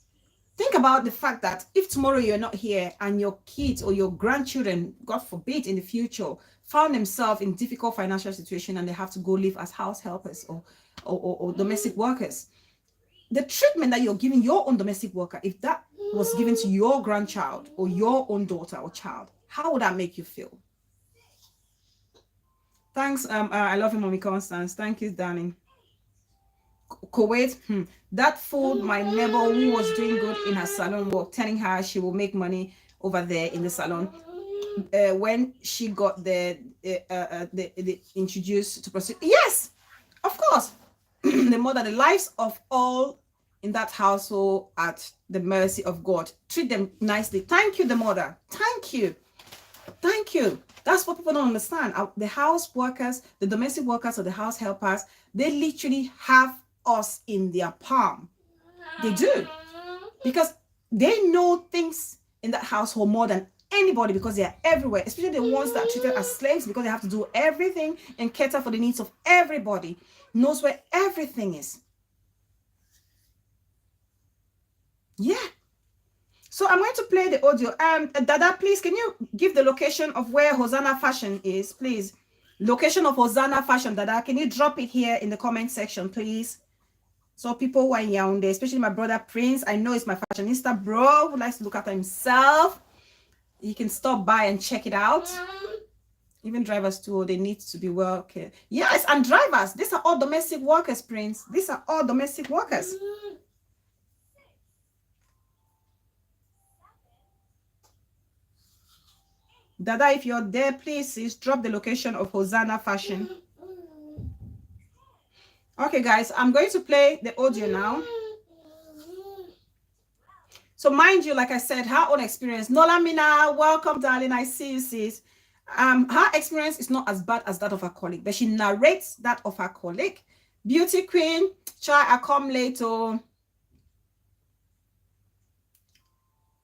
Think about the fact that if tomorrow you're not here and your kids or your grandchildren, God forbid, in the future, found themselves in difficult financial situation and they have to go live as house helpers or domestic workers, the treatment that you're giving your own domestic worker, if that was given to your grandchild or your own daughter or child, how would that make you feel? Thanks. I love you, Mommy Constance. Thank you, darling. Kuwait, that fooled my neighbor who was doing good in her salon work, telling her she will make money over there in the salon. When she got the introduced to prostitute, yes, of course, the mother, the lives of all in that household at the mercy of God. Treat them nicely. Thank you, the mother. Thank you. That's what people don't understand. The house workers, the domestic workers, or the house helpers, they literally have us in their palm. They do, because they know things in that household more than anybody, because they are everywhere, especially the ones that are treated as slaves, because they have to do everything and cater for the needs of everybody, knows where everything is. Yeah. So I'm going to play the audio. Dada, please, can you give the location of where Hosanna Fashion is, please? Location of Hosanna Fashion, Dada. Can you drop it here in the comment section, please? So people who are in Yaoundé, especially my brother Prince, I know he's my fashionista bro who likes to look after himself. You can stop by and check it out. Even drivers too, they need to be well cared. Yes, and drivers. These are all domestic workers, Prince. These are all domestic workers. Dada, if you're there, please drop the location of Hosanna Fashion. Okay, guys, I'm going to play the audio now. So mind you, like I said, her own experience. Nola Mina, welcome, darling. I see you, sis. Her experience is not as bad as that of her colleague, but she narrates that of her colleague. Beauty queen, try I come later.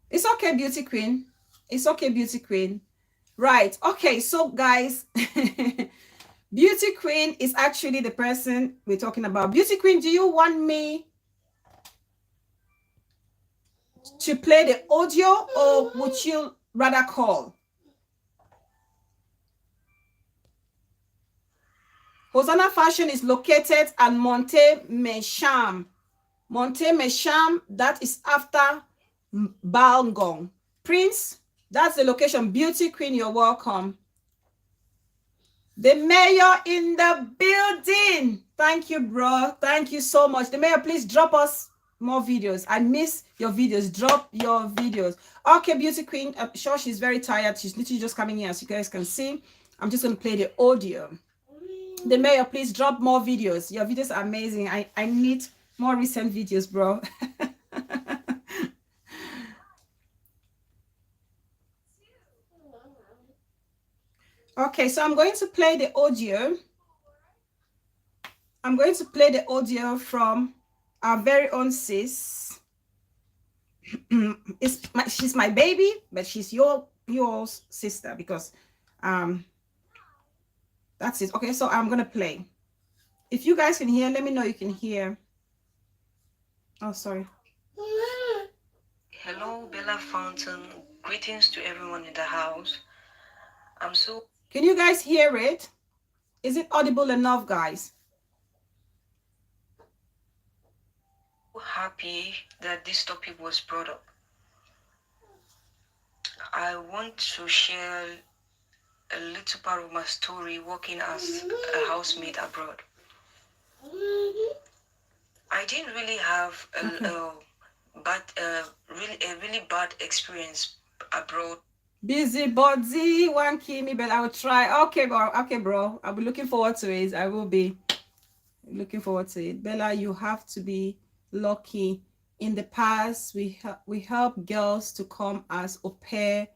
It's okay, beauty queen. It's okay, beauty queen. Right. Okay, so guys, beauty queen is actually the person we're talking about. Beauty queen, do you want me to play the audio, or would you rather call? Hosanna Fashion is located at Monte Mesham. Monte Mesham, that is after Balgong. Prince, that's the location. Beauty queen, you're welcome. The mayor in the building. Thank you, bro. Thank you so much. The mayor, please drop us more videos. I miss your videos. Drop your videos. Okay, beauty queen. I'm sure she's very tired. She's literally just coming in, as you guys can see. I'm just going to play the audio. The mayor, please drop more videos. Your videos are amazing. I need more recent videos, bro. Okay, so I'm going to play the audio. I'm going to play the audio from our very own sis. She's my baby, but she's your sister because that's it. Okay, so I'm gonna play. If you guys can hear, let me know you can hear. Oh, sorry. Hello, Bella Fountain. Greetings to everyone in the house. Can you guys hear it? Is it audible enough, guys? Happy that this topic was brought up. I want to share a little part of my story working as a housemaid abroad. I didn't really have a really bad experience abroad. Busybody, one Kimi, but I will try. Okay, bro. Okay, bro. I'll be looking forward to it. I will be looking forward to it. Bella, you have to be lucky. In the past, we help girls to come as au pair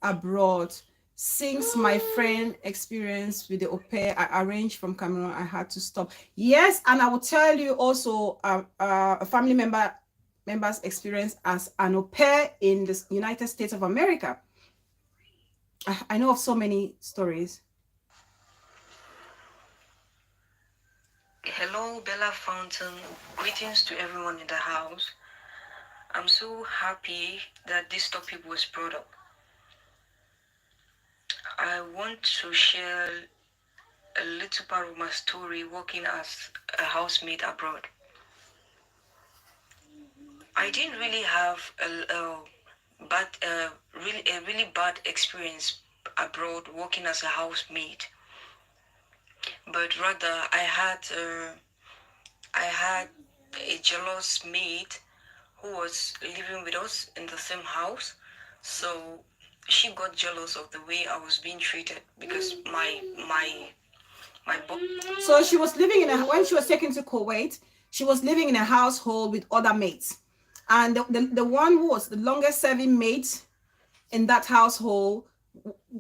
abroad. Since my friend experience with the au pair I arranged from Cameroon, I had to stop. Yes, and I will tell you also a family member's experience as an au pair in the United States of America. I know of so many stories. Hello, Bella Fountain. Greetings to everyone in the house. I'm so happy that this topic was brought up. I want to share a little part of my story working as a housemaid abroad. I didn't really have a really bad experience abroad working as a housemaid, but rather I had a jealous maid who was living with us in the same house. So she got jealous of the way I was being treated because so she was living when she was taken to Kuwait, she was living in a household with other mates. And the one who was the longest serving mate in that household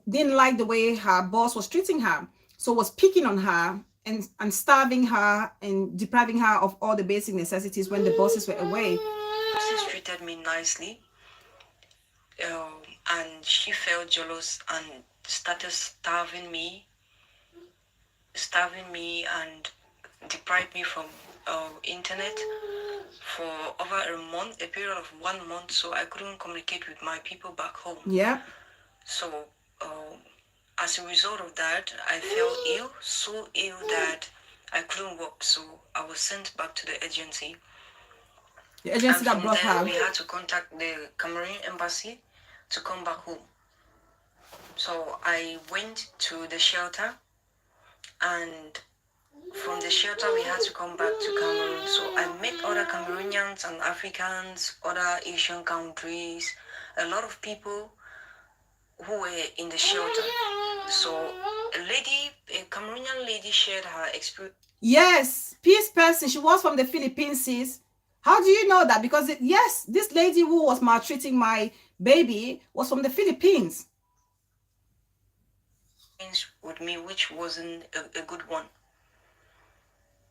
didn't like the way her boss was treating her. So was picking on her and starving her and depriving her of all the basic necessities when the bosses were away. Bosses treated me nicely, and she felt jealous and started starving me and deprived me from internet for over a period of 1 month, so I couldn't communicate with my people back home. Yeah. So as a result of that, I fell ill, so ill that I couldn't work. So I was sent back to the agency. The agency and that brought from there, her. we had to contact the Cameroon embassy to come back home. So I went to the shelter, and from the shelter we had to come back to Cameroon. So I met other Cameroonians and Africans, other Asian countries, a lot of people who were in the shelter. So a Cameroonian lady shared her experience. Yes, peace person. She was from the Philippines, sis. How do you know that? Because yes, this lady who was maltreating my baby was from the Philippines. With me, which wasn't a good one.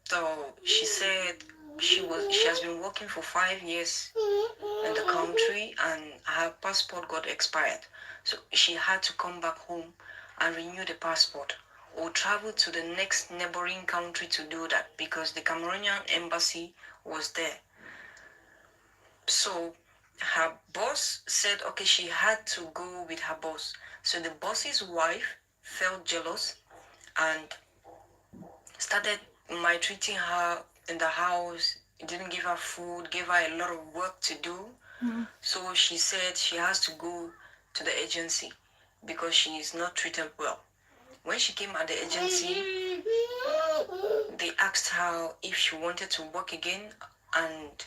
So she said she has been working for 5 years in the country and her passport got expired. So she had to come back home and renew the passport or travel to the next neighboring country to do that because the Cameroonian embassy was there. So her boss said, okay, she had to go with her boss. So the boss's wife felt jealous and started maltreating her in the house, didn't give her food, gave her a lot of work to do. So she said she has to go to the agency because she is not treated well. When she came at the agency, they asked her if she wanted to work again, and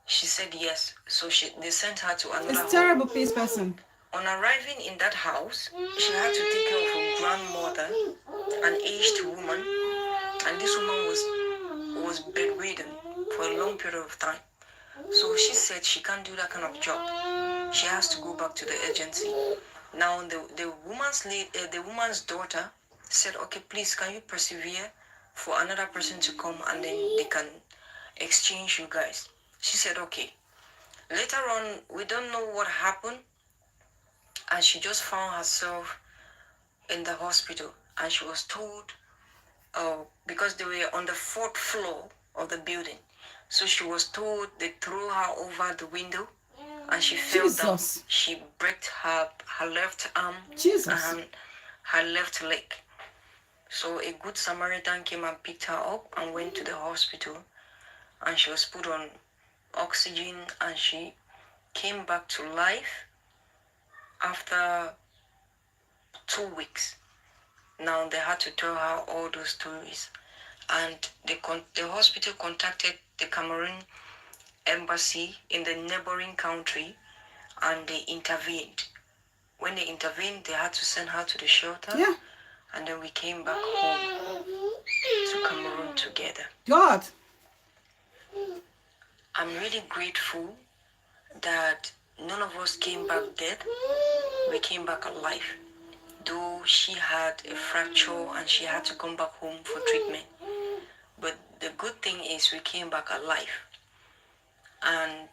she said yes. So they sent her to another home. It's terrible, peace person. On arriving in that house, she had to take care of her grandmother, an aged woman, and this woman was bedridden for a long period of time. So she said she can't do that kind of job. She has to go back to the agency. Now the woman's daughter said, okay, please, can you persevere for another person to come and then they can exchange you guys? She said, okay. Later on, we don't know what happened, and she just found herself in the hospital, and she was told, because they were on the 4th floor of the building, so she was told they threw her over the window, and she fell down. Jesus. She broke her left arm Jesus. and her left leg. So a good Samaritan came and picked her up and went to the hospital, and she was put on oxygen, and she came back to life after 2 weeks. Now they had to tell her all those stories, and the hospital contacted the Cameroon embassy in the neighboring country, and they intervened. When they intervened, they had to send her to the shelter. Yeah. And then we came back home to Cameroon together. God. I'm really grateful that none of us came back dead. We came back alive. Though she had a fracture and she had to come back home for treatment. But the good thing is we came back alive. And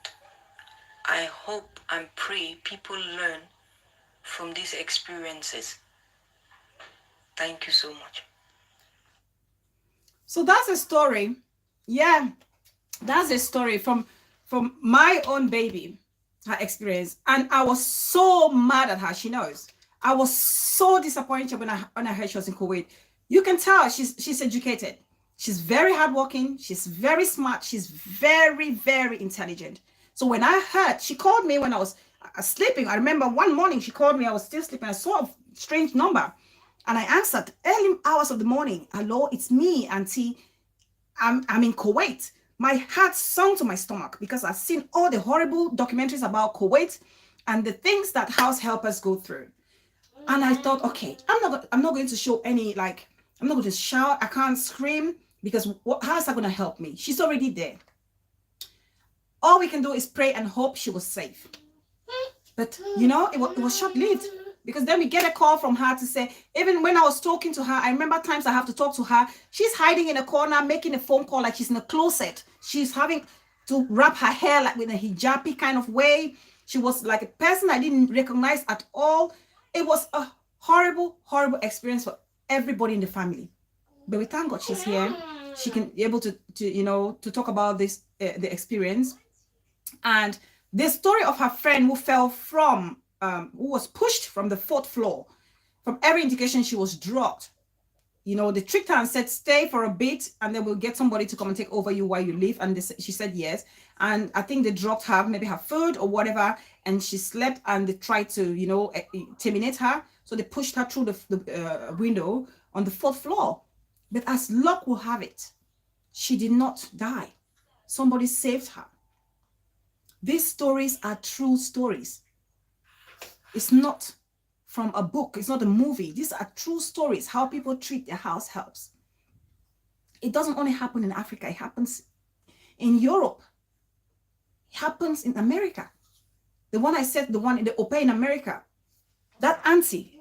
I hope and pray people learn from these experiences. Thank you so much. So that's a story. Yeah, that's a story from my own baby, her experience. And I was so mad at her. She knows. I was so disappointed when I heard she was in Kuwait. You can tell she's educated. She's very hardworking. She's very smart. She's very, very intelligent. So when I heard, she called me when I was sleeping. I remember one morning she called me. I was still sleeping. I saw a strange number. And I answered early hours of the morning. Hello, it's me, Auntie. I'm in Kuwait. My heart sunk to my stomach because I've seen all the horrible documentaries about Kuwait and the things that house helpers go through. And I thought, okay, I'm not going to show any, like, I'm not going to shout. I can't scream because how is that going to help me? She's already there. All we can do is pray and hope she was safe. But, you know, it was short-lived. Because then we get a call from her to say, even when I was talking to her, I remember times I have to talk to her. She's hiding in a corner, making a phone call like she's in a closet. She's having to wrap her hair like with a hijabi kind of way. She was like a person I didn't recognize at all. It was a horrible, horrible experience for everybody in the family. But we thank God she's here. She can be able to you know, to talk about this, the experience. And the story of her friend who fell from, who was pushed from the 4th floor. From every indication, she was drugged. You know, they tricked her and said, stay for a bit, and then we'll get somebody to come and take over you while you leave. And she said yes. And I think they drugged her, maybe her food or whatever, and she slept, and they tried to, you know, terminate her. So they pushed her through the window on the 4th floor. But as luck will have it, she did not die. Somebody saved her. These stories are true stories. It's not from a book. It's not a movie. These are true stories, how people treat their house helps. It doesn't only happen in Africa. It happens in Europe. It happens in America. The one I said, the one in the au pair in America, that auntie,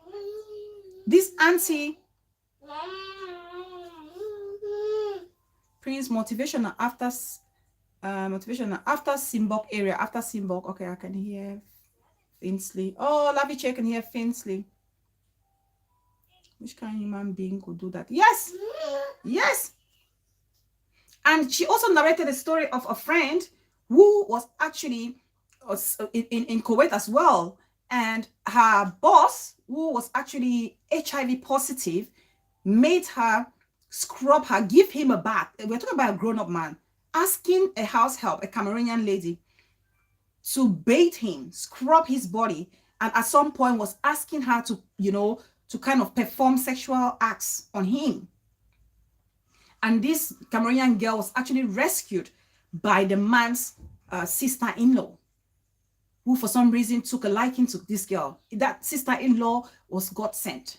this auntie, Prince motivational after Simbok area, after Simbok. Okay, I can hear Finsley. Oh, Laviche can hear Finsley. Which kind of human being could do that? Yes, yes. And she also narrated a story of a friend who was actually in Kuwait as well. And her boss, who was actually HIV positive, made her scrub her, give him a bath. We're talking about a grown-up man, asking a house help, a Cameroonian lady, to bathe him, scrub his body, and at some point was asking her to, you know, to kind of perform sexual acts on him. And this Cameroonian girl was actually rescued by the man's sister-in-law, who for some reason took a liking to this girl. That sister-in-law was God sent.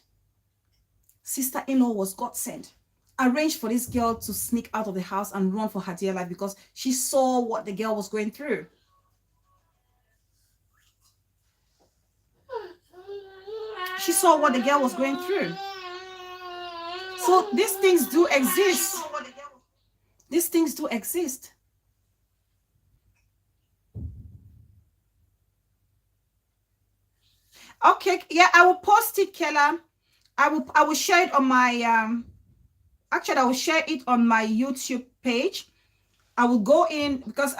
Sister-in-law was God sent. Arranged for this girl to sneak out of the house and run for her dear life because she saw what the girl was going through. She saw what the girl was going through. So these things do exist. These things do exist. Okay, yeah, I will post it, Kella. I will share it on my actually I will share it on my YouTube page. I will go in because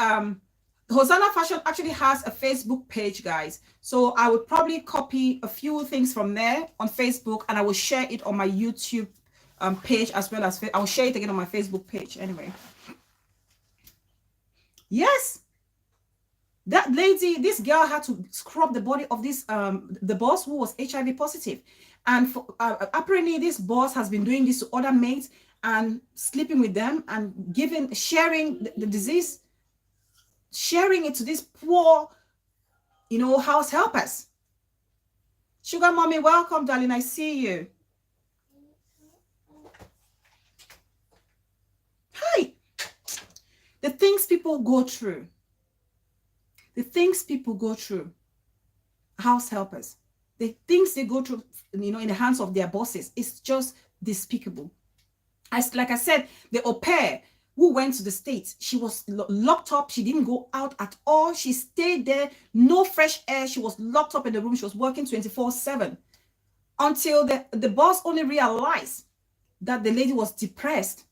Hosanna Fashion actually has a Facebook page, guys. So I would probably copy a few things from there on Facebook and I will share it on my YouTube page as well as I will share it again on my Facebook page anyway. Yes, that lady, this girl had to scrub the body of this the boss who was HIV positive, and for, apparently this boss has been doing this to other mates and sleeping with them and sharing the disease, sharing it to these poor, you know, house helpers. Sugar mommy, welcome, darling. I see you. Hi. The things people go through. The things people go through. House helpers. The things they go through, you know, in the hands of their bosses. It's just despicable. Like I said, the au pair who went to the States, she was locked up. She didn't go out at all. She stayed there. No fresh air. She was locked up in the room. She was working 24/7 until the boss only realized that the lady was depressed.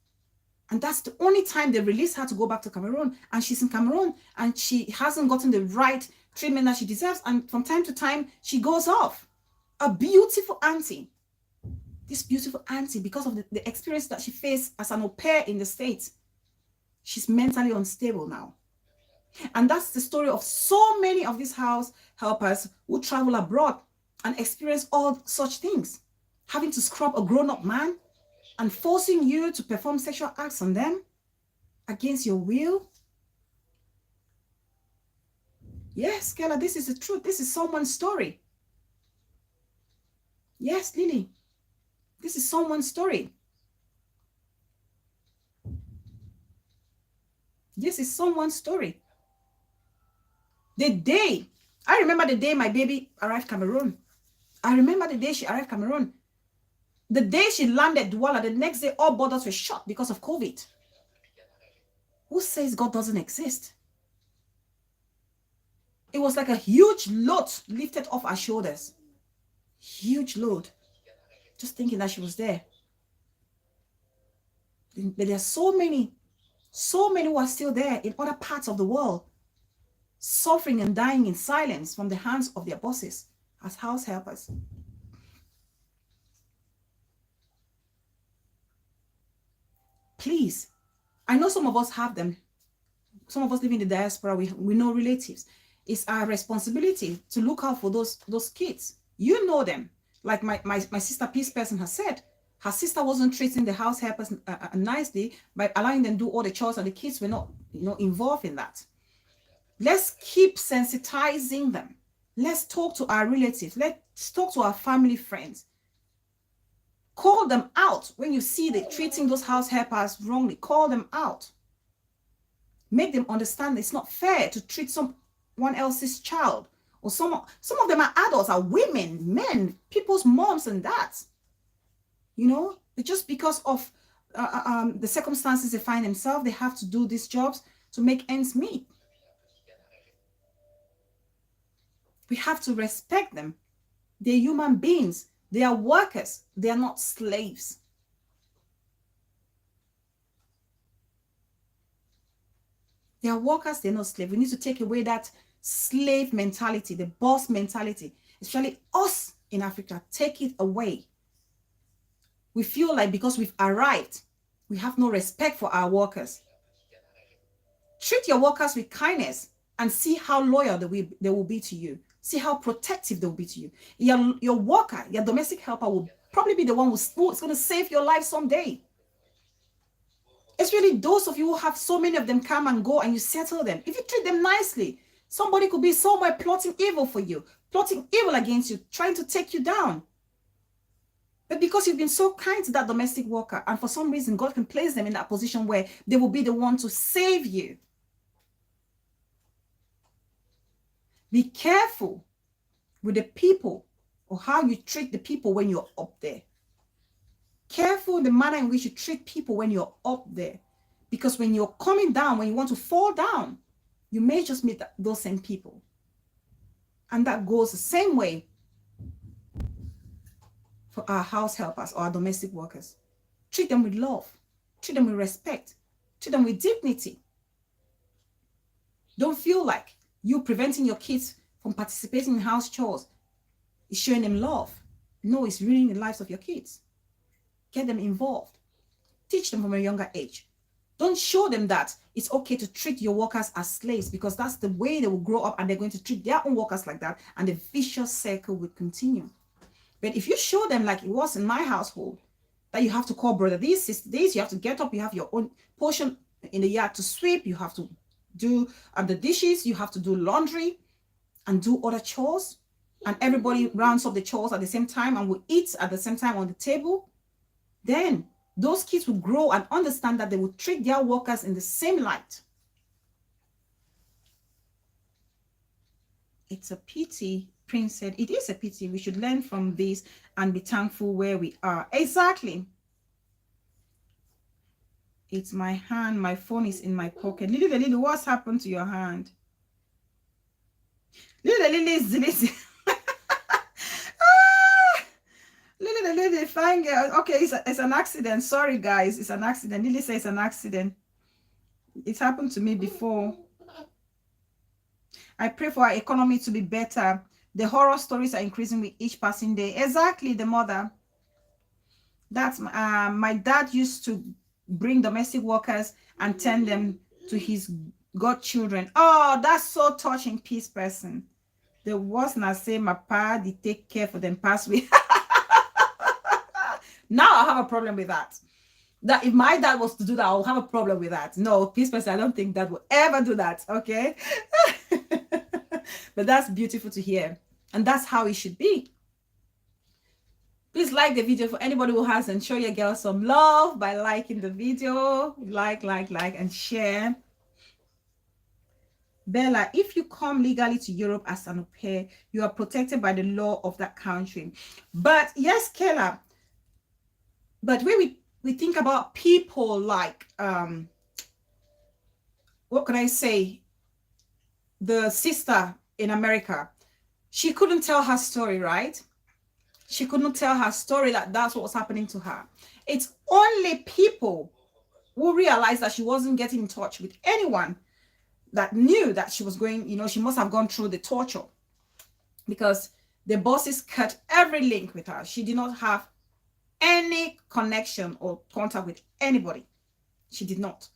And that's the only time they released her to go back to Cameroon. And she's in Cameroon and she hasn't gotten the right treatment that she deserves. And from time to time, she goes off. A beautiful auntie. This beautiful auntie, because of the experience that she faced as an au pair in the States, she's mentally unstable now. And that's the story of so many of these house helpers who travel abroad and experience all such things. Having to scrub a grown-up man and forcing you to perform sexual acts on them against your will. Yes, Kella, this is the truth. This is someone's story. Yes, Lily. This is someone's story. This is someone's story. I remember the day my baby arrived Cameroon. I remember the day she arrived Cameroon. The day she landed Douala, the next day all borders were shut because of COVID. Who says God doesn't exist? It was like a huge load lifted off our shoulders. Huge load. Just thinking that she was there. But there are so many who are still there in other parts of the world, suffering and dying in silence from the hands of their bosses as house helpers. Please, I know some of us have them. Some of us live in the diaspora, we know relatives. It's our responsibility to look out for those kids. You know them. Like my sister Peace Person has said, her sister wasn't treating the house helpers nicely by allowing them to do all the chores, and the kids were not, you know, involved in that. Let's keep sensitizing them. Let's talk to our relatives. Let's talk to our family friends. Call them out when you see them treating those house helpers wrongly. Call them out. Make them understand it's not fair to treat someone else's child. Or some of them are adults, are women, men, people's moms and dads. You know, just because of the circumstances they find themselves, they have to do these jobs to make ends meet. We have to respect them. They're human beings. They are workers. They are not slaves. They are workers. They're not slaves. We need to take away that slave mentality, the boss mentality, especially us in Africa. Take it away. We feel like because we've arrived, we have no respect for our workers. Treat your workers with kindness and see how loyal they will be to you. See how protective they will be to you. Your worker, your domestic helper will probably be the one who's going to save your life someday. It's really those of you who have so many of them come and go and you settle them. If you treat them nicely, somebody could be somewhere plotting evil for you, plotting evil against you, trying to take you down. But because you've been so kind to that domestic worker, and for some reason God can place them in that position where they will be the one to save you. Be careful with the people or how you treat the people when you're up there. Careful the manner in which you treat people when you're up there. Because when you're coming down, when you want to fall down, you may just meet those same people. And that goes the same way for our house helpers or our domestic workers. Treat them with love. Treat them with respect. Treat them with dignity. Don't feel like you preventing your kids from participating in house chores is showing them love. No, it's ruining the lives of your kids. Get them involved. Teach them from a younger age. Don't show them that it's okay to treat your workers as slaves, because that's the way they will grow up, and they're going to treat their own workers like that, and the vicious circle will continue. But if you show them, like it was in my household, that you have to call brother this, sister this, you have to get up, you have your own portion in the yard to sweep, you have to do the dishes, you have to do laundry and do other chores, and everybody rounds up the chores at the same time and will eat at the same time on the table, then those kids will grow and understand that they will treat their workers in the same light. It's a pity, Prince said. It is a pity. We should learn from this and be thankful where we are. Exactly. It's my hand. My phone is in my pocket. Lily, what's happened to your hand? Lily is deleting. Lily, fine girl. Okay, it's an accident. Sorry, guys. It's an accident. Lily says it's an accident. It happened to me before. I pray for our economy to be better. The horror stories are increasing with each passing day. Exactly, the mother. That's my dad used to bring domestic workers and turn them to his godchildren. Oh, that's so touching, peace person. The worst na say my pa they take care for them pass week. Now I have a problem with that. That if my dad was to do that, I'll have a problem with that. No, peace person, I don't think that will ever do that. Okay. But that's beautiful to hear. And that's how it should be. Please like the video for anybody who hasn't. Show your girl some love by liking the video. Like, and share. Bella, if you come legally to Europe as an au pair, you are protected by the law of that country. But yes, Kayla, but when we think about people like, what can I say? The sister in America, she couldn't tell her story, right? She couldn't tell her story that that's what was happening to her. It's only people who realized that she wasn't getting in touch with anyone that knew that she was going, she must have gone through the torture, because the bosses cut every link with her. She did not have any connection or contact with anybody. She did not.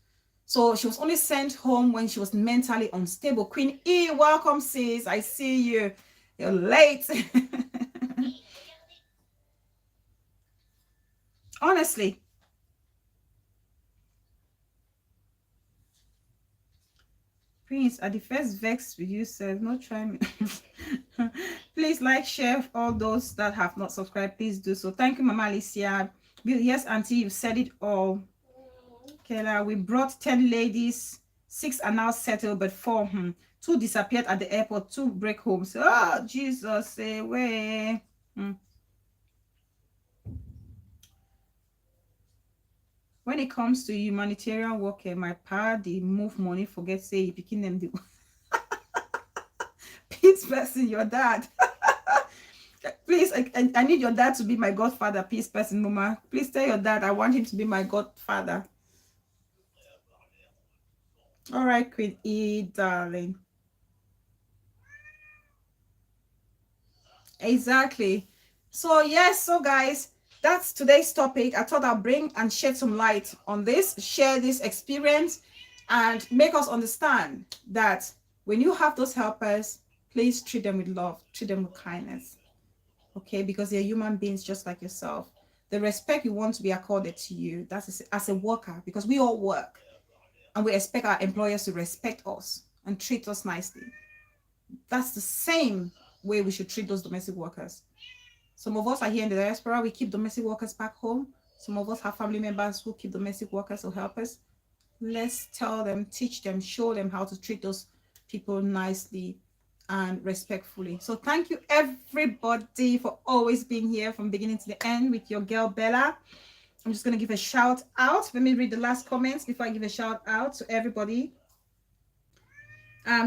So she was only sent home when she was mentally unstable. Queen E, welcome, sis. I see you. You're late. Honestly. Prince, at the first vex with you, said, no, try me. Please like, share, all those that have not subscribed, please do so. Thank you, Mama Alicia. Yes, Auntie, you've said it all. Kayla, we brought 10 ladies, 6 are now settled, but 4, 2 disappeared at the airport, 2 break home. So, oh, Jesus, say way. When it comes to humanitarian work, my pa, they move money, forget say, you picking them. The peace person, your dad. Please, I need your dad to be my godfather, peace person, Mama. Please tell your dad I want him to be my godfather. All right, Queen E, darling. Exactly. So yes, so guys, that's today's topic. I thought I'll bring and shed some light on this, share this experience, and make us understand that when you have those helpers, please treat them with love, treat them with kindness. Okay, because they're human beings just like yourself. The respect you want to be accorded to you, that's as a worker, because we all work and we expect our employers to respect us and treat us nicely. That's the same way we should treat those domestic workers. Some of us are here in the diaspora, we keep domestic workers back home. Some of us have family members who keep domestic workers or helpers. Let's tell them, teach them, show them how to treat those people nicely and respectfully. So thank you everybody for always being here from beginning to the end with your girl Bella. I'm just going to give a shout out. Let me read the last comments before I give a shout out to everybody.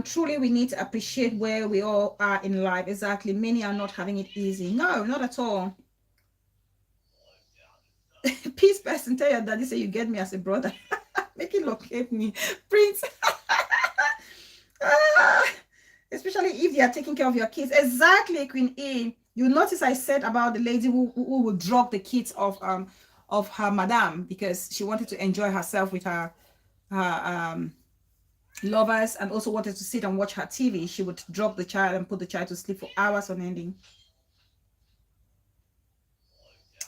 Truly, we need to appreciate where we all are in life. Exactly. Many are not having it easy. No, not at all. Peace person, tell your daddy say you get me as a brother. Make it locate me. Prince. Especially if they are taking care of your kids. Exactly, Queen E. You notice I said about the lady who would drop the kids of her madam because she wanted to enjoy herself with her lovers and also wanted to sit and watch her TV. She would drop the child and put the child to sleep for hours on ending.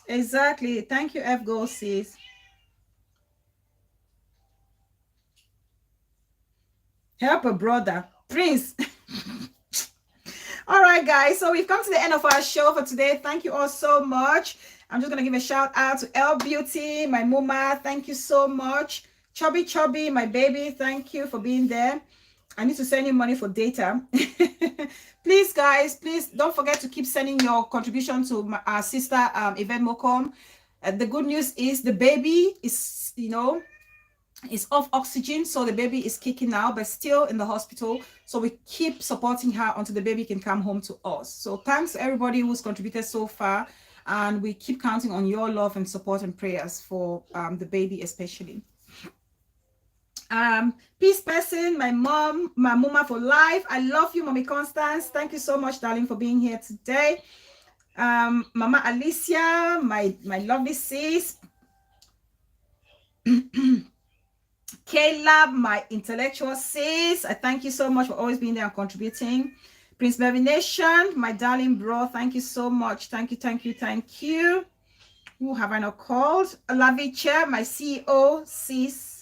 Exactly. Thank you, F Go sis. Help a brother. Prince. All right, guys. So we've come to the end of our show for today. Thank you all so much. I'm just going to give a shout out to L Beauty, my mama. Thank you so much. Chubby, my baby. Thank you for being there. I need to send you money for data. Please, guys, please don't forget to keep sending your contribution to our sister, Yvette Mocom. The good news is the baby is, is off oxygen, so the baby is kicking now, but still in the hospital. So we keep supporting her until the baby can come home to us. So thanks to everybody who's contributed so far, and we keep counting on your love and support and prayers for the baby especially. Peace person, my mom, my mama for life. I love you, Mommy Constance. Thank you so much, darling, for being here today. Mama Alicia, my lovely sis. Caleb, my intellectual sis. I thank you so much for always being there and contributing. Prince Mary Nation, my darling bro. Thank you so much. Thank you. Who have I not called? Lavicha, my CEO, sis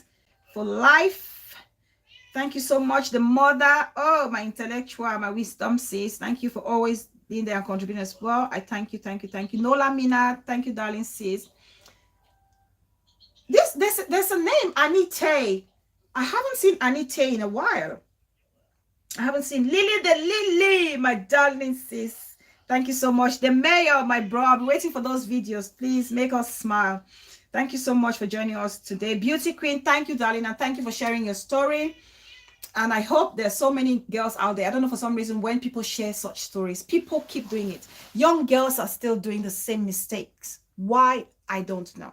for life. Thank you so much. The mother, oh, my intellectual, my wisdom sis. Thank you for always being there and contributing as well. I thank you. Nola Mina, thank you, darling sis. There's a name, Anite. I haven't seen Anite in a while. I haven't seen Lily the Lily, my darling sis. Thank you so much. The mayor, my bro. I'll be waiting for those videos. Please make us smile. Thank you so much for joining us today. Beauty Queen, thank you, darling, and thank you for sharing your story. And I hope there's so many girls out there. I don't know, for some reason, when people share such stories, people keep doing it. Young girls are still doing the same mistakes. Why? I don't know.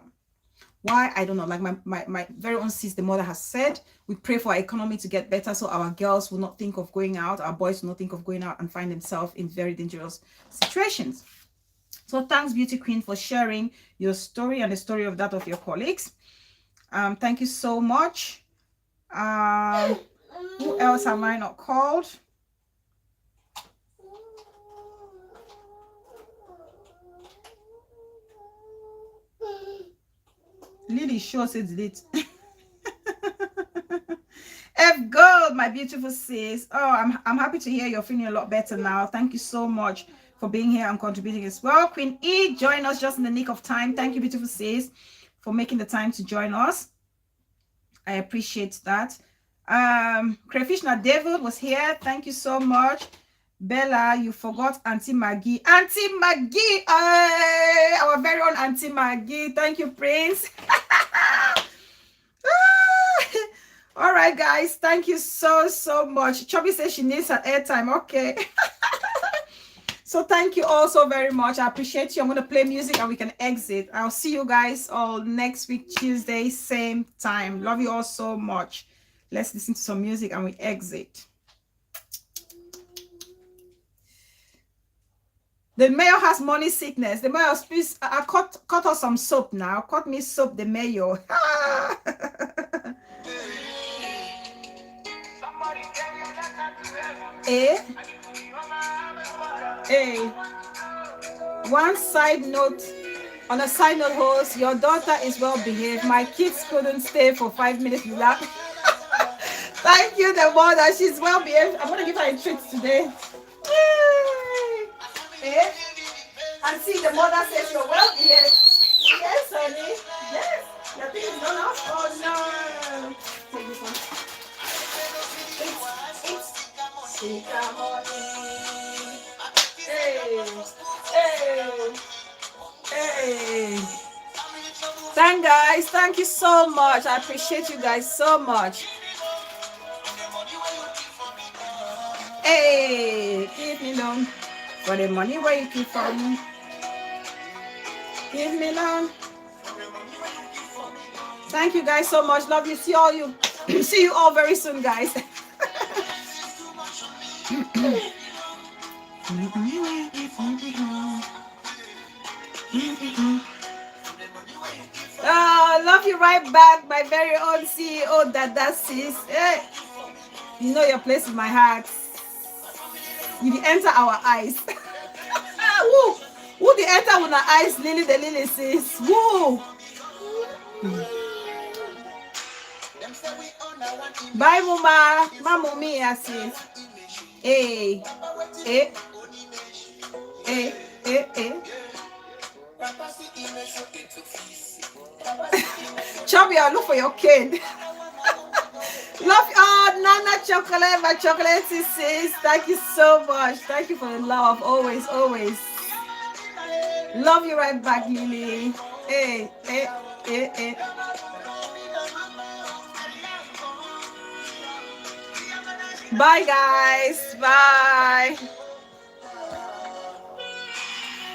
Why? I don't know. Like my very own sis, the mother has said, we pray for our economy to get better so our girls will not think of going out, our boys will not think of going out and find themselves in very dangerous situations. So thanks, Beauty Queen, for sharing your story and the story of that of your colleagues. Thank you so much. Who else have I not called? Lily sure says it. F Gold, my beautiful sis. Oh, I'm happy to hear you're feeling a lot better now. Thank you so much for being here and contributing as well. Queen E, join us just in the nick of time. Thank you, beautiful sis, for making the time to join us. I appreciate that. Crayfishna David was here. Thank you so much. Bella, you forgot Auntie Maggie. Auntie Maggie, our very own Auntie Maggie. Thank you, Prince. All right, guys. Thank you so much. Chubby says she needs her airtime. Okay. So thank you all so very much. I appreciate you. I'm going to play music and we can exit. I'll see you guys all next week, Tuesday, same time. Love you all so much. Let's listen to some music and we exit. The mayor has money sickness. The mayor, please, cut us some soap now. Cut me soap, the mayor. One side note, on a side note, host, your daughter is well behaved. My kids couldn't stay for 5 minutes without. Thank you, the mother. She's well behaved. I'm gonna give her a treat today. And see, the mother says you're well behaved. Yes, honey. Yes. Your thing is gone off. Oh no. Take this one. Hey, hey, hey. Thank guys. Thank you so much. I appreciate you guys so much. Hey, give me loan for the money where you keep from. Give me loan. Thank you guys so much. Love you. See all you. See you all very soon, guys. Love you right back, my very own CEO, Dada sis. Hey, you know your place in my heart. You dey enter our eyes. Woo! Who dey enter with our eyes? Lily the Lily sis. Woo! Bye, Mama. Mama, me, sis. Hey, hey, hey, hey, hey. Chubby, I'll look for your cane. Love you all, Nana Chocolate, my chocolate sis. Thank you so much. Thank you for the love. Always, always. Love you right back, Lily. Hey, hey, hey, hey. Bye, guys. Bye.